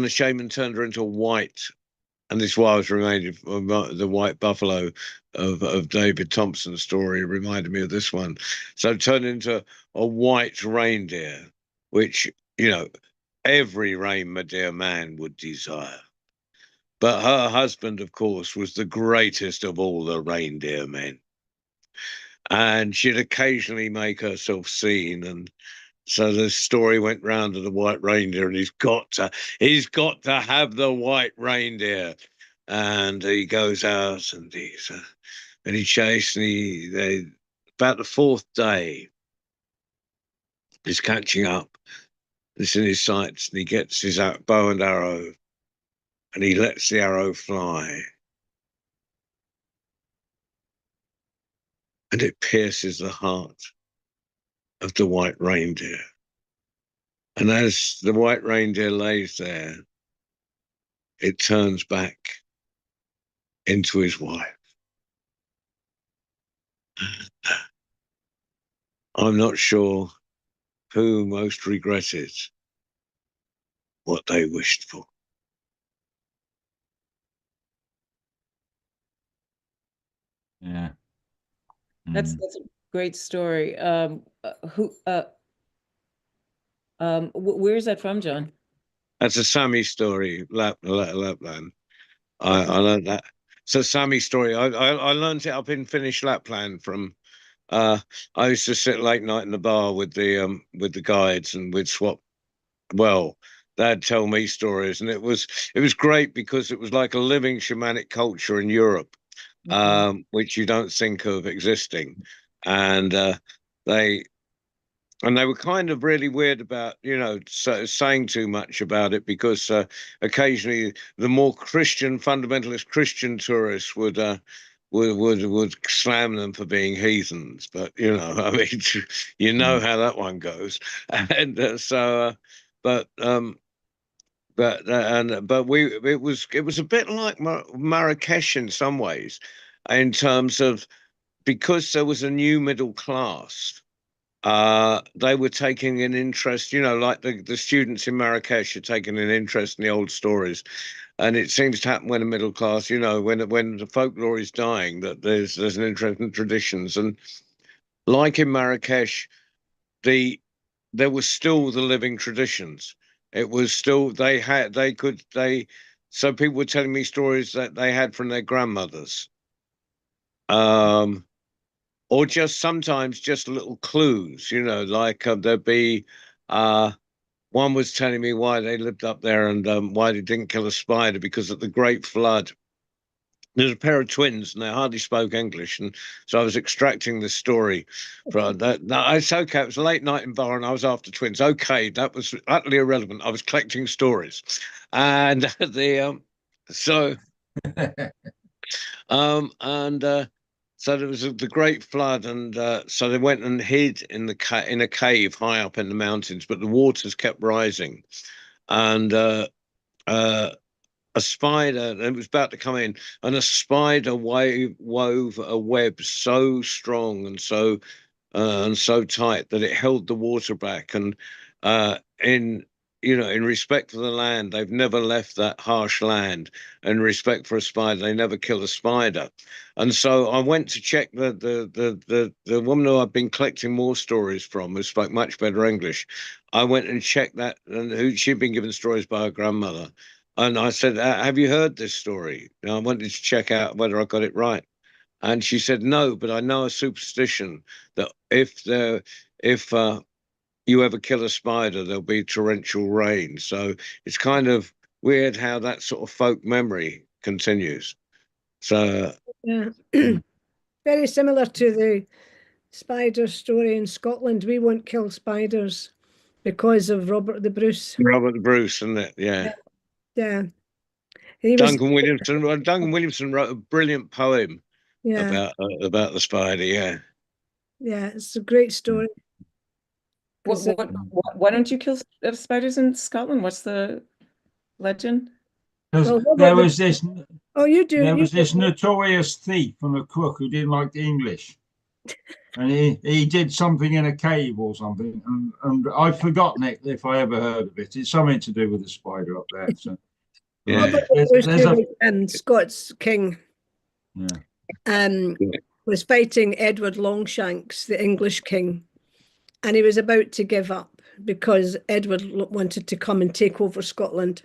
shaman turned her into a white, and this was reminded of the white buffalo of David Thompson's story. It reminded me of this one. So turned into a white reindeer, which every reindeer man would desire. But her husband, of course, was the greatest of all the reindeer men, and she'd occasionally make herself seen. And so the story went round to the white reindeer, and he's got to have the white reindeer. And he goes out, and he chased, and about the fourth day, he's catching up. It's in his sights, and he gets his bow and arrow, and he lets the arrow fly, and it pierces the heart of the white reindeer. And as the white reindeer lays there, it turns back into his wife. I'm not sure who most regretted what they wished for. Yeah. That's a great story. Where's that from, John? That's a Sami story, Lapland. I learned that. It's a Sami story. I learned it up in Finnish Lapland from. I used to sit late night in the bar with the guides, and we'd swap. Well, they'd tell me stories, and it was great because it was like a living shamanic culture in Europe, which you don't think of existing. And and they were kind of really weird about, you know, saying too much about it, because occasionally the more Christian, fundamentalist Christian tourists would slam them for being heathens. But you know, I mean, you know how that one goes. And but it was a bit like Marrakesh in some ways, in terms of, because there was a new middle class. They were taking an interest, you know, like the students in Marrakesh are taking an interest in the old stories. And it seems to happen when the middle class, you know, when the folklore is dying, that there's an interest in traditions. And like in Marrakesh, there was still the living traditions. It was still, so people were telling me stories that they had from their grandmothers. Or just sometimes just little clues, you know, like there'd be, one was telling me why they lived up there and why they didn't kill a spider, because at the Great Flood, there's a pair of twins and they hardly spoke English. And so I was extracting this story from that. No, it's okay. It was a late night in bar and I was after twins. Okay, that was utterly irrelevant. I was collecting stories. And so there was the Great Flood, and so they went and hid in a cave high up in the mountains, but the waters kept rising, and a spider, it was about to come in, and a spider wove a web so strong and so tight that it held the water back. And in respect for the land, they've never left that harsh land. In respect for a spider, they never kill a spider. And so I went to check the woman who I've been collecting more stories from, who spoke much better English. I went and checked that, and she'd been given stories by her grandmother. And I said, have you heard this story? And I wanted to check out whether I got it right. And she said, no, but I know a superstition that if you ever kill a spider, there'll be torrential rain. So it's kind of weird how that sort of folk memory continues. So yeah, very similar to the spider story in Scotland. We won't kill spiders because of Robert the Bruce. Robert the Bruce, isn't it? Yeah. Yeah. Duncan Williamson wrote a brilliant poem about the spider. Yeah. Yeah, it's a great story. Why don't you kill spiders in Scotland? What's the legend? There was this. Oh, you do. There was this notorious thief and a crook who didn't like the English, and he did something in a cave or something, and I've forgotten it if I ever heard of it. It's something to do with the spider up there. So, and Scots king. Was fighting Edward Longshanks, the English king, and he was about to give up because Edward wanted to come and take over Scotland,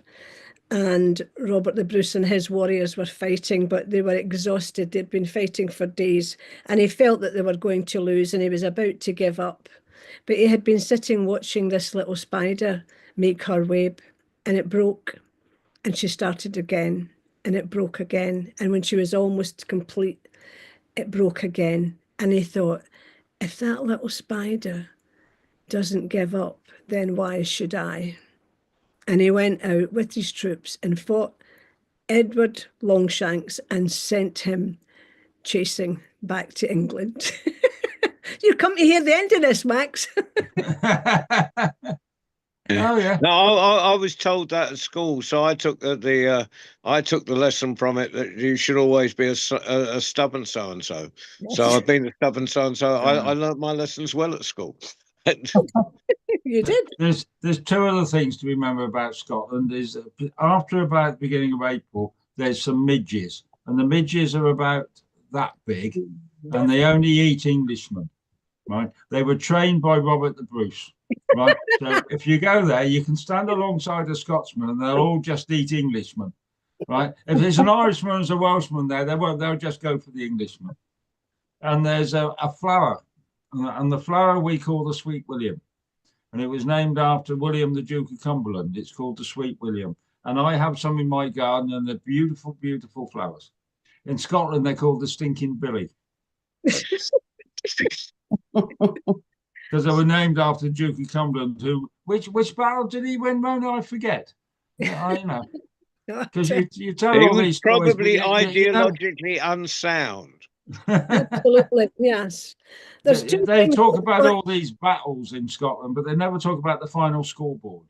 and Robert the Bruce and his warriors were fighting, but they were exhausted. They'd been fighting for days, and he felt that they were going to lose, and he was about to give up. But he had been sitting watching this little spider make her web, and it broke, and she started again, and it broke again, and when she was almost complete, it broke again. And he thought, if that little spider doesn't give up, then why should I? And he went out with his troops and fought Edward Longshanks and sent him chasing back to England. You come to hear the end of this, Max. Oh yeah. No, I was told that at school, so I took the lesson from it that you should always be a stubborn so and so. So I've been a stubborn so and so. I learned my lessons well at school. You did. There's two other things to remember about Scotland. Is after about the beginning of April, there's some midges, and the midges are about that big, and they only eat Englishmen. Right? They were trained by Robert the Bruce. Right. So if you go there, you can stand alongside a Scotsman, and they'll all just eat Englishmen. Right. If there's an Irishman and a Welshman there, they'll just go for the Englishman. And there's a flower, and the flower we call the Sweet William. And it was named after William, the Duke of Cumberland. It's called the Sweet William. And I have some in my garden, and they're beautiful, beautiful flowers. In Scotland, they're called the Stinking Billy. Because they were named after Duke of Cumberland. Which battle did he win, Rona? I forget. I know. Because you tell He all was these stories, but probably you know. ideologically unsound. Absolutely, yes. There's two They things talk that- about all these battles in Scotland, but they never talk about the final scoreboard.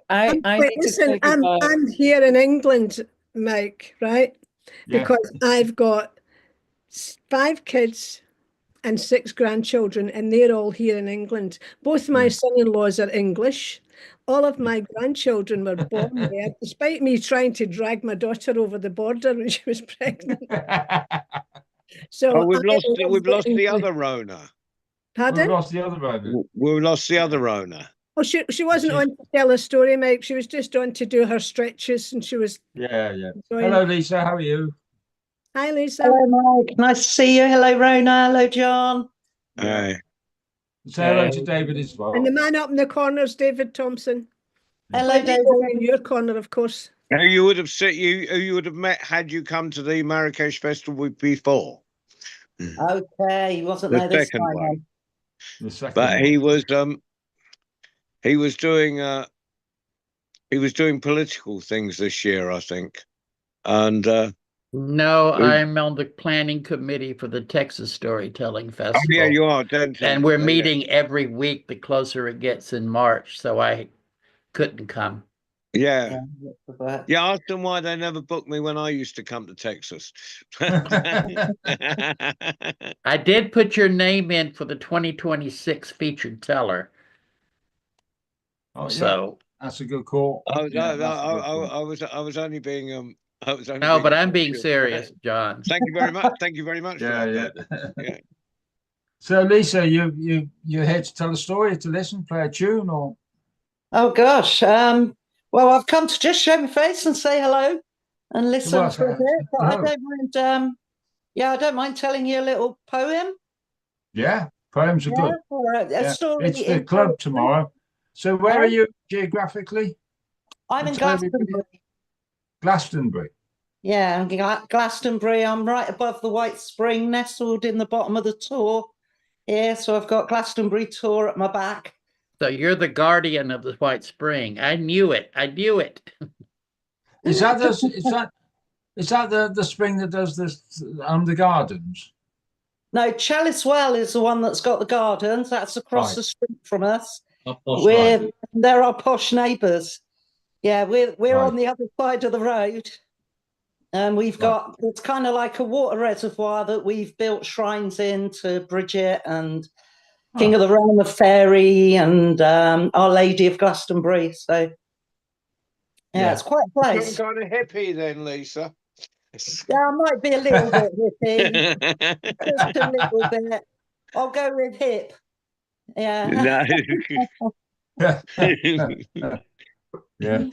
I Wait, need to listen, tell you about- I'm here in England, Mike, right? Yeah. Because I've got 5 kids and 6 grandchildren, and they're all here in England. Both my Yeah. son-in-laws are English. All of my grandchildren were born there, despite me trying to drag my daughter over the border when she was pregnant. So Oh, we've I lost love we've lost the English. other Rona. We've Pardon? lost the other Rona. We've lost the other Rona. Oh, she wasn't She's- on to tell a story, Mike. She was just on to do her stretches, and she was Yeah. enjoying. Hello, Lisa. How are you? Hi, Lisa. Hello, Mike. Nice to see you. Hello, Rona. Hello, John. Aye. Say hello to David as well. And the man up in the corner is David Thompson. Hello, Well, David. over in your corner, of course. Who you would have met had you come to the Marrakesh Festival before. Okay, he wasn't The there this second time. one. then. The second But one. he was doing political things this year, I think. And No, We- I'm on the planning committee for the Texas Storytelling Festival. oh yeah, you are, don't you? And we're Yeah. meeting every week the closer it gets in March, so I couldn't come. Yeah. Yeah, look for that. Yeah, ask them why they never booked me when I used to come to Texas. I did put your name in for the 2026 featured teller. Oh, yeah, So that's a good call. I Yeah, that's a good call. I was only being no, but I'm being cautious. serious, John. Thank you very much. Thank you very much. Yeah, for yeah. that. Yeah. So, Lisa, you're here to tell a story, to listen, play a tune, or Oh, gosh. Well, I've come to just show my face and say hello and listen Well, for a bit. But I hello. don't mind. Yeah, I don't mind telling you a little poem. yeah, poems are Yeah, good. or a Yeah. story. It's the in club poetry. tomorrow. So, where are you geographically? I'm in Tell everybody. Glastonbury. Glastonbury. Yeah, I'm Glastonbury. I'm right above the White Spring, nestled in the bottom of the Tor. Yeah, so I've got Glastonbury Tor at my back. So you're the guardian of the White Spring. I knew it. I knew it. Is that the spring that does this the gardens? No, Chalice Well is the one that's got the gardens. That's across Right. the street from us. Right. They're our posh neighbours. Yeah, we're Right. on the other side of the road. And we've got, it's kind of like a water reservoir that we've built shrines in to Bridget and King of the Realm of Fairy and Our Lady of Glastonbury. So, yeah, it's quite a Some place. kind of hippie then, Lisa. Yeah, I might be a little bit hippie, just a little bit. I'll go with hip. Yeah. Yeah.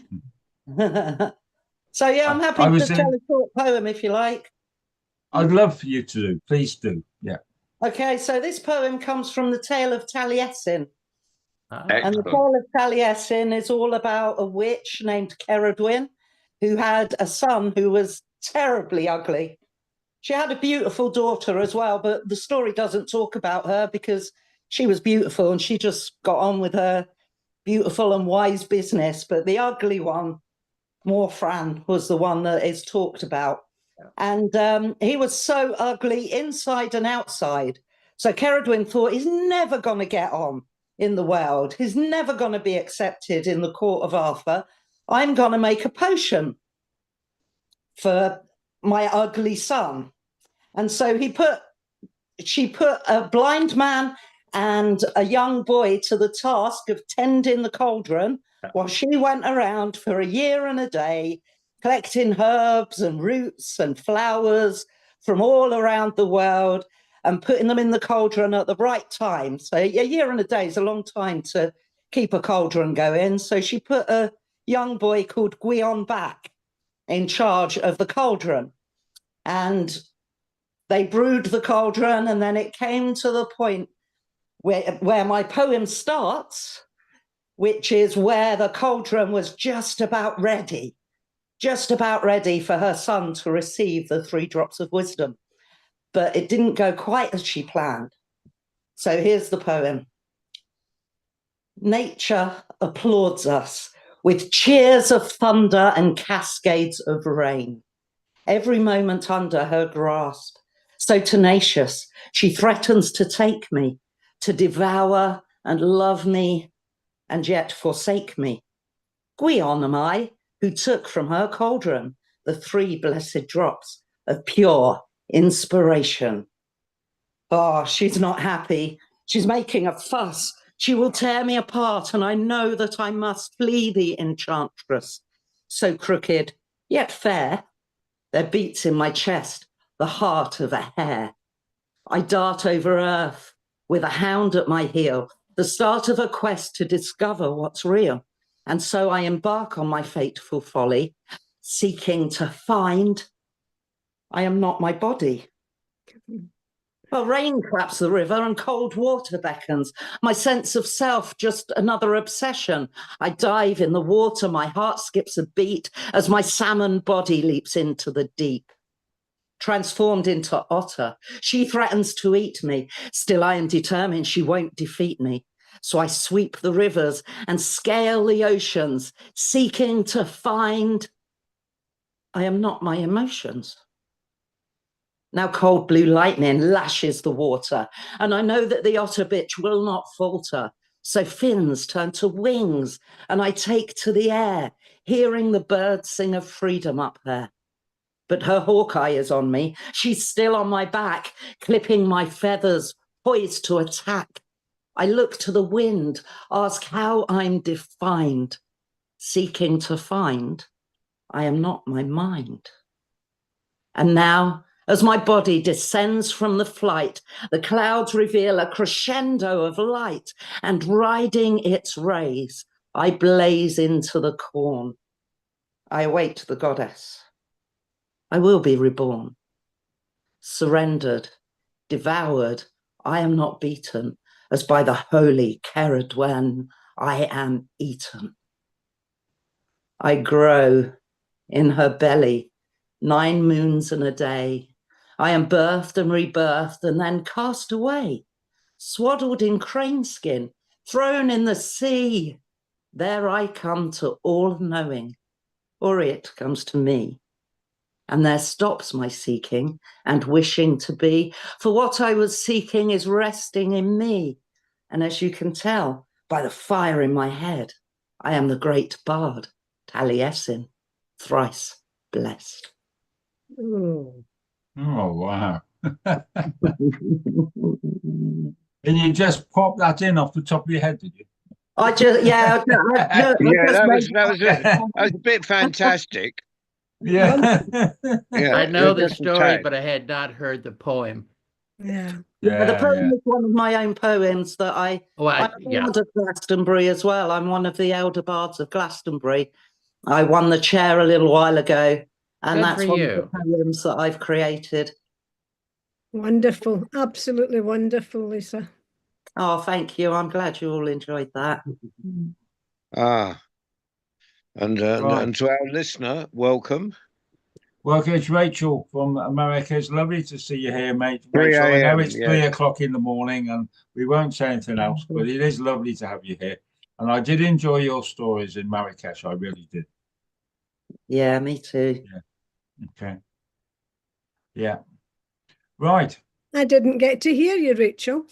So yeah, I'm happy I to was tell a short poem if you like. I'd love for you to do. Please do. Yeah. Okay, so this poem comes from the Tale of Taliesin. Ah, And the Tale of Taliesin is all about a witch named Ceridwen who had a son who was terribly ugly. She had a beautiful daughter as well, but the story doesn't talk about her because she was beautiful and she just got on with her beautiful and wise business. But the ugly one, Morfran, was the one that is talked about. And he was so ugly inside and outside. So Ceridwen thought he's never going to get on in the world. He's never going to be accepted in the court of Arthur. I'm going to make a potion for my ugly son. And so she put a blind man and a young boy to the task of tending the cauldron while she went around for a year and a day, collecting herbs and roots and flowers from all around the world and putting them in the cauldron at the right time. So a year and a day is a long time to keep a cauldron going. So she put a young boy called Gwion back in charge of the cauldron. And they brewed the cauldron, and then it came to the point where my poem starts, which is where the cauldron was just about ready for her son to receive the 3 drops of wisdom. But it didn't go quite as she planned. So here's the poem. Nature applauds us with cheers of thunder and cascades of rain. Every moment under her grasp, so tenacious, she threatens to take me, to devour and love me, and yet forsake me. Gwion am I, who took from her cauldron the 3 blessed drops of pure inspiration. Oh, she's not happy. She's making a fuss. She will tear me apart, and I know that I must flee the enchantress. So crooked, yet fair, there beats in my chest the heart of a hare. I dart over earth with a hound at my heel, the start of a quest to discover what's real. And so I embark on my fateful folly, seeking to find I am not my body. Well, rain claps the river and cold water beckons. My sense of self, just another obsession. I dive in the water, my heart skips a beat as my salmon body leaps into the deep. Transformed into otter, she threatens to eat me. Still, I am determined she won't defeat me. So I sweep the rivers and scale the oceans, seeking to find I am not my emotions. Now cold blue lightning lashes the water, and I know that the otter bitch will not falter. So fins turn to wings, and I take to the air, hearing the birds sing of freedom up there. But her hawkeye is on me. She's still on my back, clipping my feathers, poised to attack. I look to the wind, ask how I'm defined, seeking to find I am not my mind. And now, as my body descends from the flight, the clouds reveal a crescendo of light, and riding its rays, I blaze into the corn. I await the goddess. I will be reborn. Surrendered, devoured, I am not beaten, as by the holy Ceridwen I am eaten. I grow in her belly 9 moons and a day. I am birthed and rebirthed and then cast away, swaddled in crane skin, thrown in the sea. There I come to all knowing, or it comes to me. And there stops my seeking and wishing to be, for what I was seeking is resting in me. And as you can tell by the fire in my head, I am the great bard, Taliesin, thrice blessed. Oh. Oh, wow. And you just popped that in off the top of your head, did you? I just, yeah, that was a bit fantastic. Yeah. Yeah, I know the just a story, tad. but I had not heard the poem. Yeah. the poem is one of my own poems that I'm a bard of Glastonbury as well. I'm one of the elder bards of Glastonbury. I won the chair a little while ago, and Good that's for one you. of the poems that I've created. Wonderful. Absolutely wonderful, Lisa. Oh, thank you. I'm glad you all enjoyed that. Ah, and to our listener, welcome. Welcome, it's Rachel from America. It's lovely to see you here, mate. 3 Rachel, I know a.m., it's yeah. 3 o'clock in the morning and we won't say anything else, but it is lovely to have you here. And I did enjoy your stories in Marrakesh. I really did. Yeah, me too. Yeah. Okay. Yeah. Right. I didn't get to hear you, Rachel.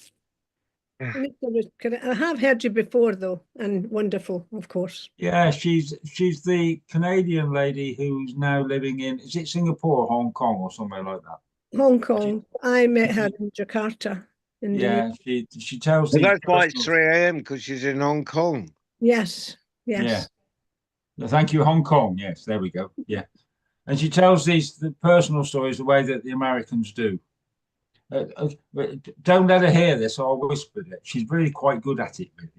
I have heard you before, though, and wonderful, of course. Yeah, she's the Canadian lady who's now living in, is it Singapore or Hong Kong or somewhere like that? Hong Kong. I met her in Jakarta. Yeah, she tells Well, these that's why it's personal- 3 a.m. because she's in Hong Kong. Yes, yes. Yeah. Thank you, Hong Kong. Yes, there we go. Yeah. And she tells the personal stories the way that the Americans do. Don't let her hear this, I'll whisper it. She's really quite good at it, really.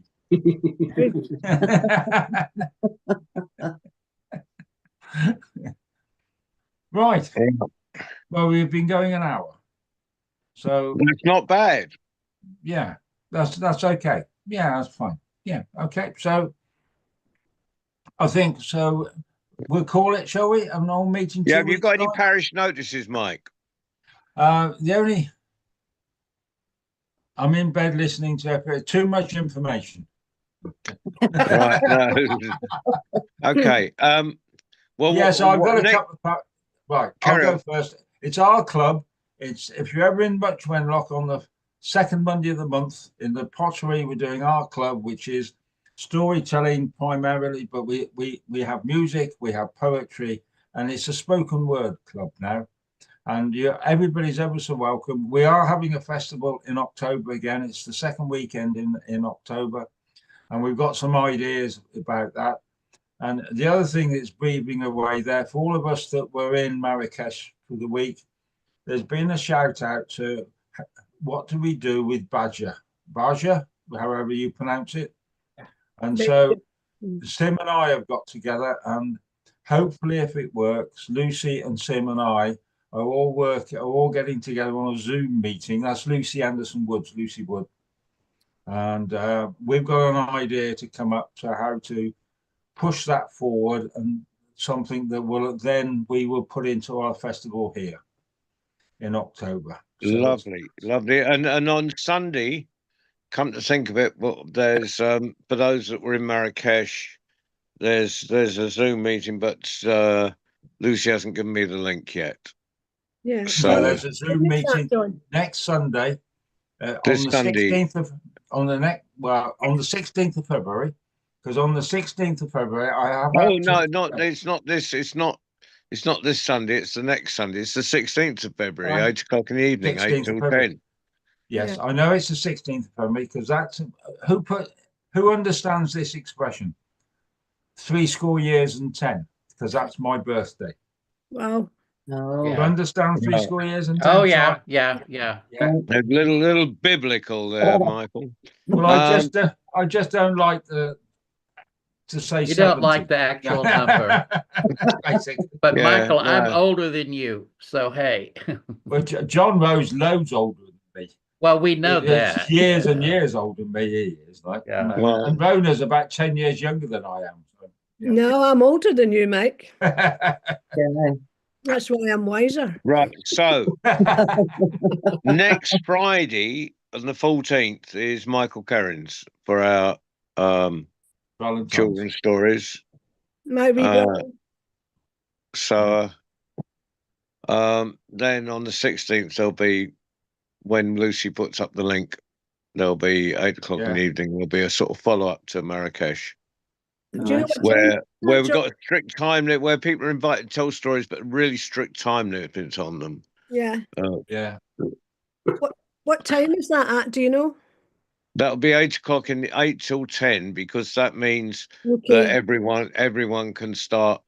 Right. Well, we've been going an hour. So that's not bad. Yeah, that's okay. Yeah, that's fine. Yeah, okay. So I think so. We'll call it, shall we? An old meeting. Yeah, have you got any parish notices, Mike? The only I'm in bed listening to too much information. Right. No. Okay. Well, Yes, I've got a next- couple of right. Carry I'll on. go first. It's our club. It's if you're ever in Much Wenlock on the second Monday of the month in the Pottery, we're doing our club, which is storytelling primarily, but we have music, we have poetry, and it's a spoken word club now. And everybody's ever so welcome. We are having a festival in October again. It's the second weekend in October, and we've got some ideas about that. And the other thing that's breathing away there for all of us that were in Marrakesh for the week, there's been a shout out to what do we do with Baja, however you pronounce it. And so Sim and I have got together, and hopefully if it works, Lucy and Sim and I are all getting together on a Zoom meeting. That's Lucy Anderson Woods, Lucy Wood. And we've got an idea to come up to how to push that forward, and something that we will put into our festival here in October. So lovely. And on Sunday, come to think of it, well, there's for those that were in Marrakesh, there's a Zoom meeting, but Lucy hasn't given me the link yet. Yeah. So So there's a Zoom meeting next Sunday on the 16th of on the 16th of February. Because on the 16th of February, I have. Oh no, it's not this. It's not this Sunday. It's the next Sunday. It's the 16th of February, 8 o'clock in the evening, 8 till 10. Yes, I know it's the 16th of February because that's who understands this expression? 70 years and 10, because that's my birthday. Wow. No. You understand 70 years and 10? Oh yeah, yeah. A little biblical there, Michael. Well, I just don't like to say You 70. don't like the actual number. Basically. But Yeah, Michael, I'm no. older than you, so hey. But John Rowe's loads older than me. Well, we know It's that. years and years older than me. He is like, Yeah. Well, and Rona's about 10 years younger than I am. So, yeah. No, I'm older than you, Mike. Yeah. That's why I'm wiser. right. So next Friday on the 14th is Michael Kerrins for our Valentine's. children's stories. My wee brother. So then on the 16th there'll be, when Lucy puts up the link, there'll be 8 o'clock in the evening. There'll be a sort of follow-up to Marrakesh, Do you know what where time- we've got a strict time limit, where people are invited to tell stories, but really strict time limits on them. Yeah. Yeah. What time is that at? Do you know? That'll be 8 o'clock 8 till 10, because that means Okay. that everyone can start.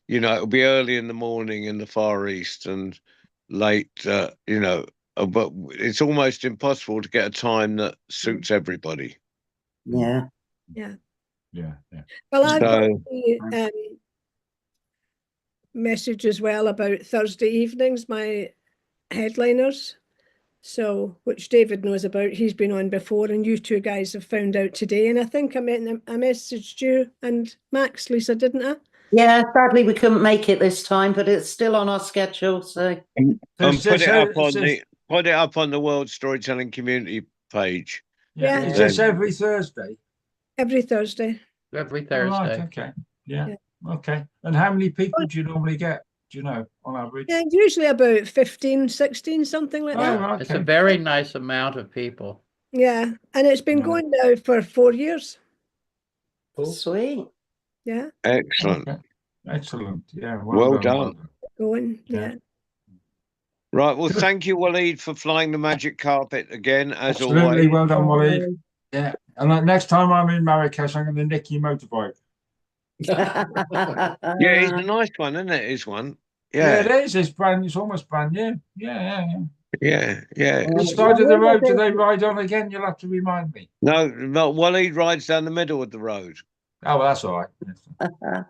You know, it'll be early in the morning in the Far East and late. But it's almost impossible to get a time that suits everybody. Yeah. Well, I've got So the message as well about Thursday evenings, my headliners. So, which David knows about, he's been on before, and you two guys have found out today. And I think I messaged you and Max, Lisa, didn't I? Yeah, sadly we couldn't make it this time, but it's still on our schedule. So and put it up on the World Storytelling Community page. Yeah. Is this every Thursday? Every Thursday. Every Oh, Thursday. right, okay. Yeah. Okay. And how many people do you normally get? Do you know, on average? Yeah, usually about 15, 16, something like that. right, It's a very nice amount of people. Yeah, and it's been going now for 4 years. sweet. Yeah, Excellent. Okay. Excellent. Yeah. Well done. going. Yeah. Right. Well, thank you, Waleed, for flying the magic carpet again, as Absolutely. always. Well done, Waleed. Yeah. And next time I'm in Marrakesh, I'm going to nick your motorbike. Yeah, it's a nice one, isn't it? It's one. Yeah, Yeah. it is. It's almost brand new. Yeah. Yeah. Which side of the road do they ride on again? You'll have to remind me. No, Waleed rides down the middle of the road. Oh, well, that's all right.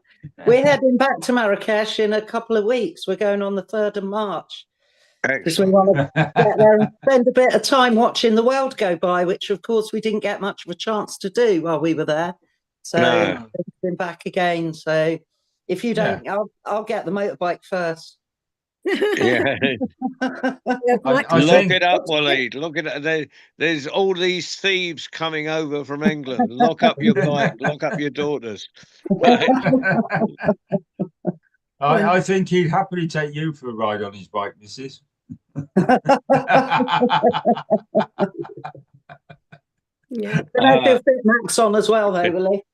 We're heading back to Marrakesh in a couple of weeks. We're going on the 3rd of March. Because we Excellent. want to get there and spend a bit of time watching the world go by, which of course we didn't get much of a chance to do while we were there. So No. we've been back again. So if you don't, I'll get the motorbike first. Yeah. Yeah, I Look think- it up, Waleed. Look at it. There's all these thieves coming over from England. Lock up your bike. Lock up your daughters. I think he'd happily take you for a ride on his bike, Mrs. yeah. But I do fit Max on as well, though, Willie.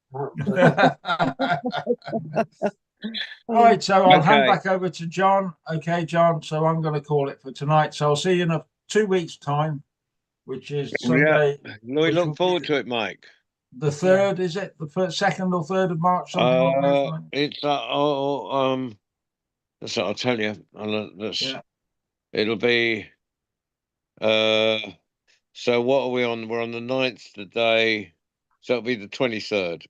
All right, so I'll hand Okay. back over to John. Okay, John. So I'm going to call it for tonight. So I'll see you in 2 weeks' time, which is Sunday. We look forward to it, Mike. The 3rd, is it? The 2nd or 3rd of March? Something like that, right? It's that's what I'll tell you. Yeah. It'll be so what are we on? We're on the 9th today, so it'll be the 23rd.